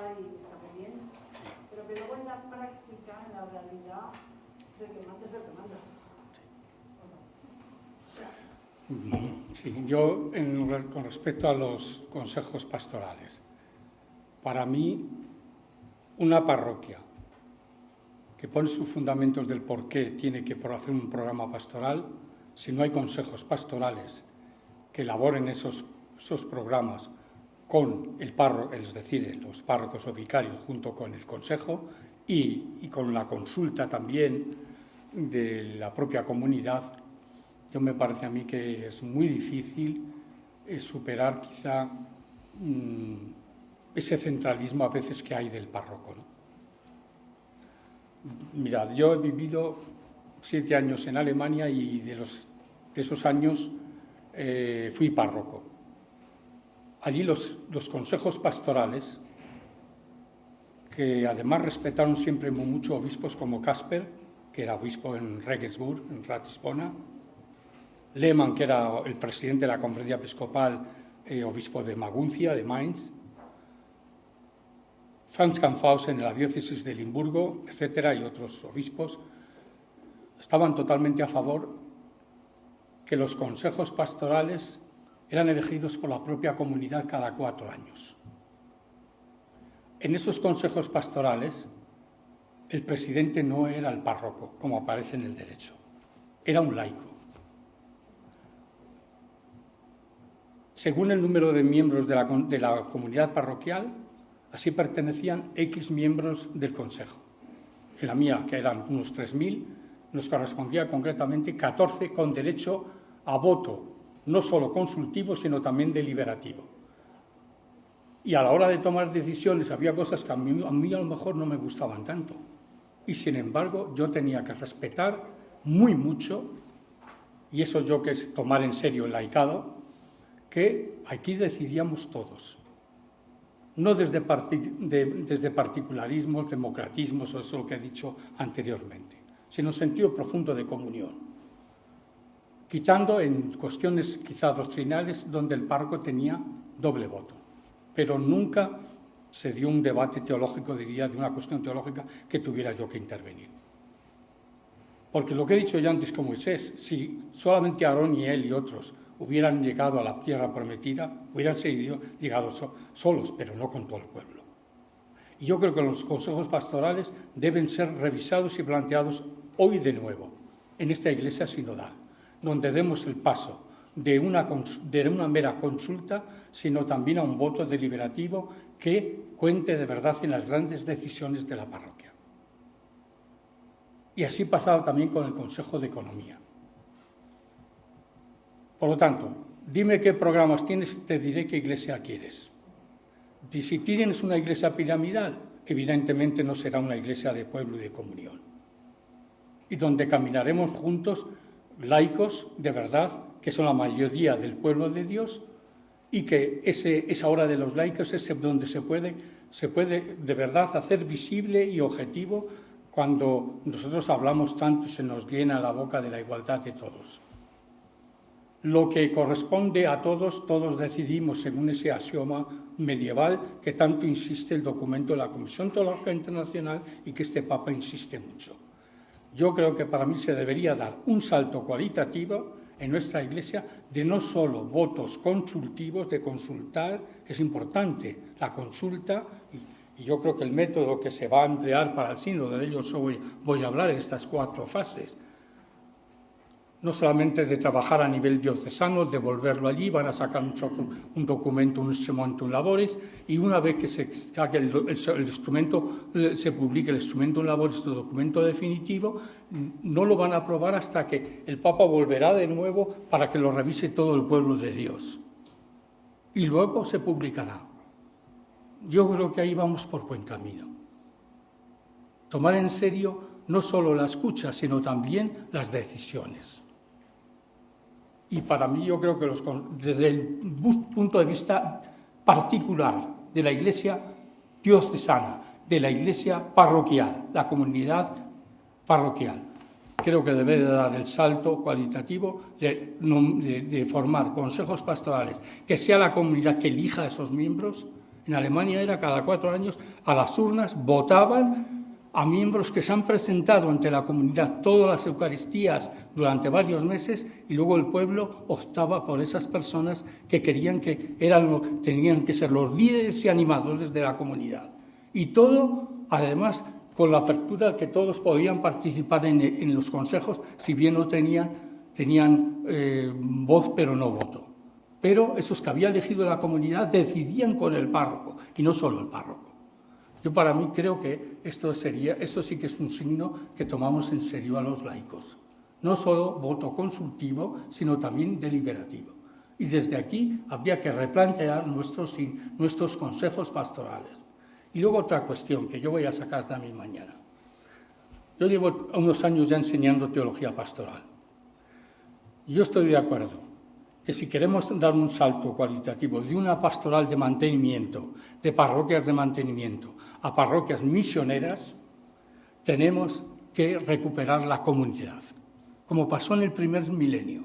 muy bien, pero que luego en la práctica, en la realidad, de que manda es el que manda. Sí, yo con respecto a los consejos pastorales, para mí una parroquia que pone sus fundamentos del por qué tiene que hacer un programa pastoral, si no hay consejos pastorales que elaboren esos programas con el párroco, es decir, los párrocos o vicarios junto con el consejo y con la consulta también de la propia comunidad, yo me parece a mí que es muy difícil superar quizá ese centralismo a veces que hay del párroco, ¿no? Mirad, yo he vivido 7 años en Alemania y de esos años fui párroco. Allí los consejos pastorales, que además respetaron siempre mucho obispos como Casper, que era obispo en Regensburg, en Ratisbona, Lehmann, que era el presidente de la conferencia episcopal, obispo de Maguncia, de Mainz, Franz Kampfhausen en la diócesis de Limburgo, etcétera, y otros obispos, estaban totalmente a favor que los consejos pastorales eran elegidos por la propia comunidad cada 4 años. En esos consejos pastorales el presidente no era el párroco, como aparece en el derecho, era un laico. Según el número de miembros de la comunidad parroquial, así pertenecían X miembros del Consejo. En la mía, que eran unos 3.000, nos correspondía concretamente 14 con derecho a voto, no solo consultivo, sino también deliberativo. Y a la hora de tomar decisiones había cosas que a mí a lo mejor no me gustaban tanto. Y sin embargo yo tenía que respetar muy mucho, y eso yo que es tomar en serio el laicado, que aquí decidíamos todos. No desde particularismos, democratismos o eso que he dicho anteriormente, sino en sentido profundo de comunión. Quitando en cuestiones quizá doctrinales donde el párroco tenía doble voto. Pero nunca se dio un debate teológico, diría, de una cuestión teológica que tuviera yo que intervenir. Porque lo que he dicho ya antes con Moisés, si solamente Aarón y él y otros hubieran llegado a la tierra prometida, hubieran seguido llegados solos, pero no con todo el pueblo. Y yo creo que los consejos pastorales deben ser revisados y planteados hoy de nuevo, en esta iglesia sinodal, donde demos el paso de una mera consulta, sino también a un voto deliberativo que cuente de verdad en las grandes decisiones de la parroquia. Y así pasaba también con el Consejo de Economía. Por lo tanto, dime qué programas tienes, te diré qué iglesia quieres. Y si tienes una iglesia piramidal, evidentemente no será una iglesia de pueblo y de comunión. Y donde caminaremos juntos laicos de verdad, que son la mayoría del pueblo de Dios, y que esa hora de los laicos es donde se puede de verdad hacer visible y objetivo cuando nosotros hablamos tanto y se nos llena la boca de la igualdad de todos. Lo que corresponde a todos, todos decidimos según ese axioma medieval que tanto insiste el documento de la Comisión Teológica Internacional y que este Papa insiste mucho. Yo creo que para mí se debería dar un salto cualitativo en nuestra Iglesia de no solo votos consultivos, de consultar, que es importante la consulta, y yo creo que el método que se va a emplear para el sínodo, de ello voy a hablar en estas 4 fases, no solamente de trabajar a nivel diocesano, de volverlo allí, van a sacar un documento, un instrumentum laboris, y una vez que se saque el instrumento, se publique el instrumentum laboris, el documento definitivo, no lo van a aprobar hasta que el Papa volverá de nuevo para que lo revise todo el pueblo de Dios. Y luego se publicará. Yo creo que ahí vamos por buen camino. Tomar en serio no solo la escucha, sino también las decisiones. Y para mí yo creo que desde el punto de vista particular de la Iglesia diocesana, de la Iglesia parroquial, la comunidad parroquial, creo que debe de dar el salto cualitativo de formar consejos pastorales, que sea la comunidad que elija a esos miembros. En Alemania era cada 4 años, a las urnas votaban a miembros que se han presentado ante la comunidad todas las Eucaristías durante varios meses y luego el pueblo optaba por esas personas que querían que tenían que ser los líderes y animadores de la comunidad. Y todo, además, con la apertura que todos podían participar en los consejos, si bien no tenían voz pero no voto. Pero esos que había elegido la comunidad decidían con el párroco y no solo el párroco. Yo para mí creo que esto sí que es un signo que tomamos en serio a los laicos. No solo voto consultivo, sino también deliberativo. Y desde aquí habría que replantear nuestros consejos pastorales. Y luego otra cuestión que yo voy a sacar también mañana. Yo llevo unos años ya enseñando teología pastoral. Y yo estoy de acuerdo que si queremos dar un salto cualitativo de una pastoral de mantenimiento, de parroquias de mantenimiento, a parroquias misioneras, tenemos que recuperar la comunidad, como pasó en el primer milenio.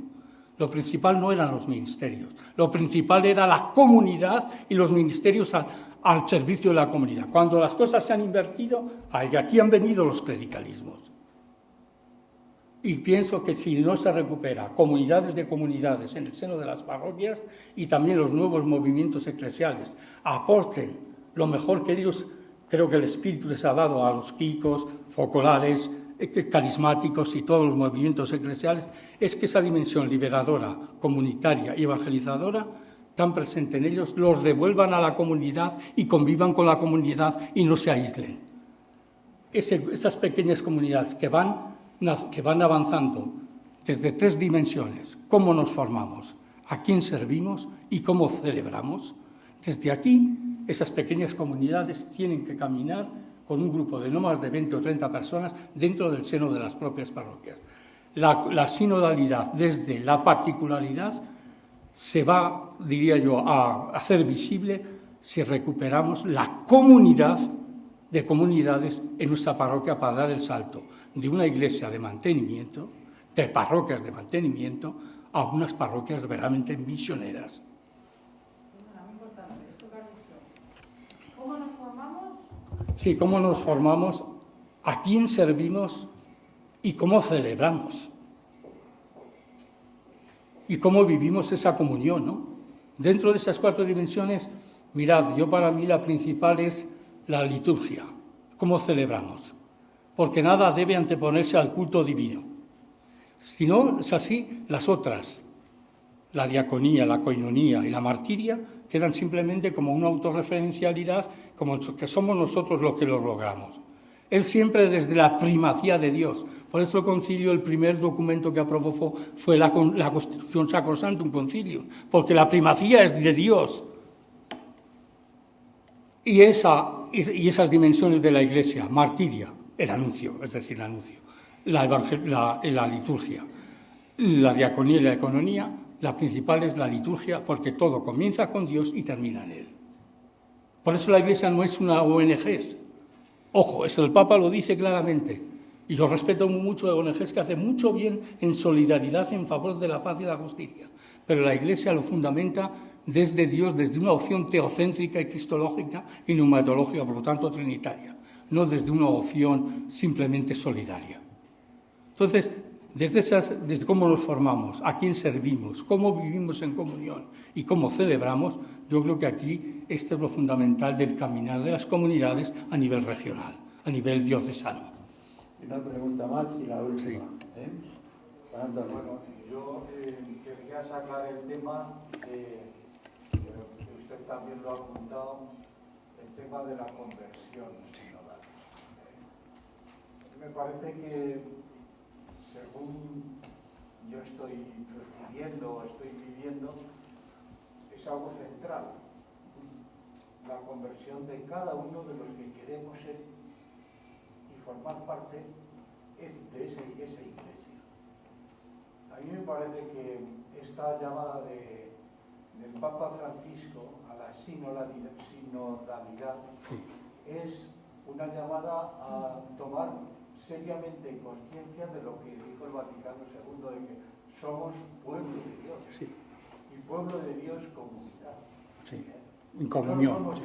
Lo principal no eran los ministerios, lo principal era la comunidad y los ministerios al servicio de la comunidad. Cuando las cosas se han invertido, aquí han venido los clericalismos. Y pienso que si no se recupera comunidades de comunidades en el seno de las parroquias y también los nuevos movimientos eclesiales aporten lo mejor que ellos creo que el Espíritu les ha dado a los quicos, focolares, carismáticos y todos los movimientos eclesiales, es que esa dimensión liberadora, comunitaria y evangelizadora tan presente en ellos, los devuelvan a la comunidad y convivan con la comunidad y no se aíslen. Esas pequeñas comunidades que van avanzando desde 3 dimensiones: cómo nos formamos, a quién servimos y cómo celebramos. Desde aquí, esas pequeñas comunidades tienen que caminar con un grupo de no más de 20 o 30 personas dentro del seno de las propias parroquias. La sinodalidad, desde la particularidad, se va, diría yo, a hacer visible si recuperamos la comunidad de comunidades en nuestra parroquia para dar el salto de una iglesia de mantenimiento, de parroquias de mantenimiento, a unas parroquias verdaderamente misioneras. Muy importante, esto que has dicho. ¿Cómo nos formamos? Sí, cómo nos formamos, a quién servimos y cómo celebramos. Y cómo vivimos esa comunión, ¿no? Dentro de esas 4 dimensiones, mirad, para mí la principal es la liturgia, cómo celebramos. Porque nada debe anteponerse al culto divino. Si no es así, las otras, la diaconía, la coinonía y la martiria, quedan simplemente como una autorreferencialidad, como que somos nosotros los que lo logramos. Es siempre desde la primacía de Dios. Por eso el concilio, el primer documento que aprobó fue la Constitución Sacrosanctum Concilium, porque la primacía es de Dios. Y esas dimensiones de la Iglesia, martiria, el anuncio, es decir, el anuncio, la liturgia, la diaconía y la economía, la principal es la liturgia, porque todo comienza con Dios y termina en Él. Por eso la Iglesia no es una ONG. Ojo, eso el Papa lo dice claramente. Y yo respeto mucho a ONGs que hacen mucho bien en solidaridad en favor de la paz y la justicia. Pero la Iglesia lo fundamenta desde Dios, desde una opción teocéntrica y cristológica y neumatológica, por lo tanto trinitaria, no desde una opción simplemente solidaria. Entonces, desde cómo nos formamos, a quién servimos, cómo vivimos en comunión y cómo celebramos, yo creo que aquí esto es lo fundamental del caminar de las comunidades a nivel regional, a nivel diocesano. Una pregunta más y la última. Sí. Bueno, yo quería sacar el tema, que usted también lo ha apuntado, el tema de la conversión sinodal. Me parece que, según yo estoy percibiendo, estoy viviendo, es algo central. La conversión de cada uno de los que queremos ser y formar parte de esa iglesia. A mí me parece que esta llamada del Papa Francisco a la sinodalidad es una llamada a tomar seriamente conciencia de lo que dijo el Vaticano II, de que somos pueblo de Dios. Sí. Y pueblo de Dios comunidad. Sí. En comunión. No somos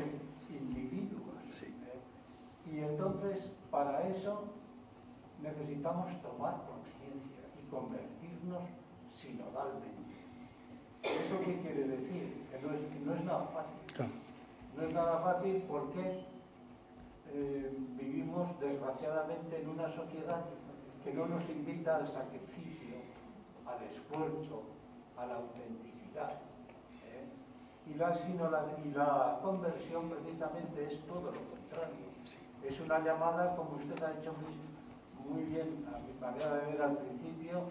individuos. Sí. Y entonces, para eso, necesitamos tomar conciencia y convertirnos sinodalmente. ¿Eso qué quiere decir? Que no es nada fácil. Claro. No es nada fácil porque vivimos desgraciadamente en una sociedad que no nos invita al sacrificio, al esfuerzo, a la autenticidad. Y la conversión precisamente es todo lo contrario. Es una llamada, como usted ha hecho muy bien, a mi manera de ver al principio,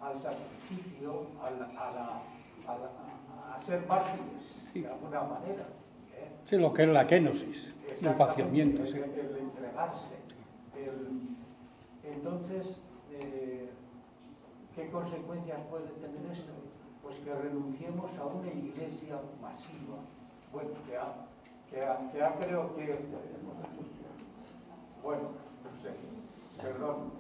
al sacrificio, a ser mártires, de alguna manera. Sí, lo que es la kenosis, el vaciamiento. Sí. El entregarse. Entonces, ¿qué consecuencias puede tener esto? Pues que renunciemos a una iglesia masiva, bueno, creo que... Bueno, no sé, perdón,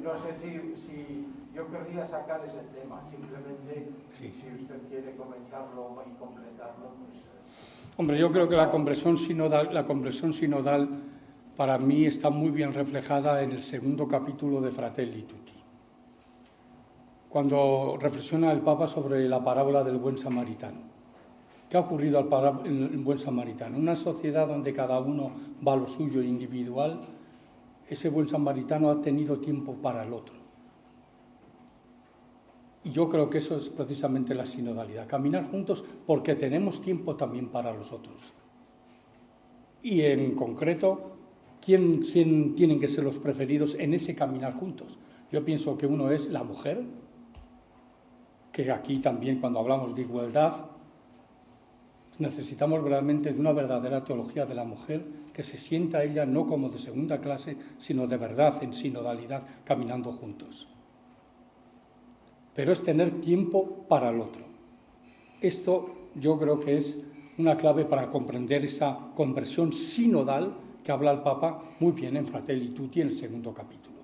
no sé si yo querría sacar ese tema, simplemente si usted quiere comentarlo y completarlo, pues... Hombre, yo creo que la conversión sinodal para mí está muy bien reflejada en el 2º capítulo de Fratelli Tutti, cuando reflexiona el Papa sobre la parábola del buen samaritano. ¿Qué ha ocurrido el buen samaritano? En una sociedad donde cada uno va a lo suyo individual, ese buen samaritano ha tenido tiempo para el otro. Y yo creo que eso es precisamente la sinodalidad, caminar juntos porque tenemos tiempo también para los otros. Y en concreto, ¿quién tienen que ser los preferidos en ese caminar juntos? Yo pienso que uno es la mujer, que aquí también cuando hablamos de igualdad, necesitamos realmente de una verdadera teología de la mujer, que se sienta ella no como de segunda clase, sino de verdad, en sinodalidad, caminando juntos. Pero es tener tiempo para el otro. Esto yo creo que es una clave para comprender esa conversión sinodal que habla el Papa muy bien en Fratelli Tutti en el 2º capítulo.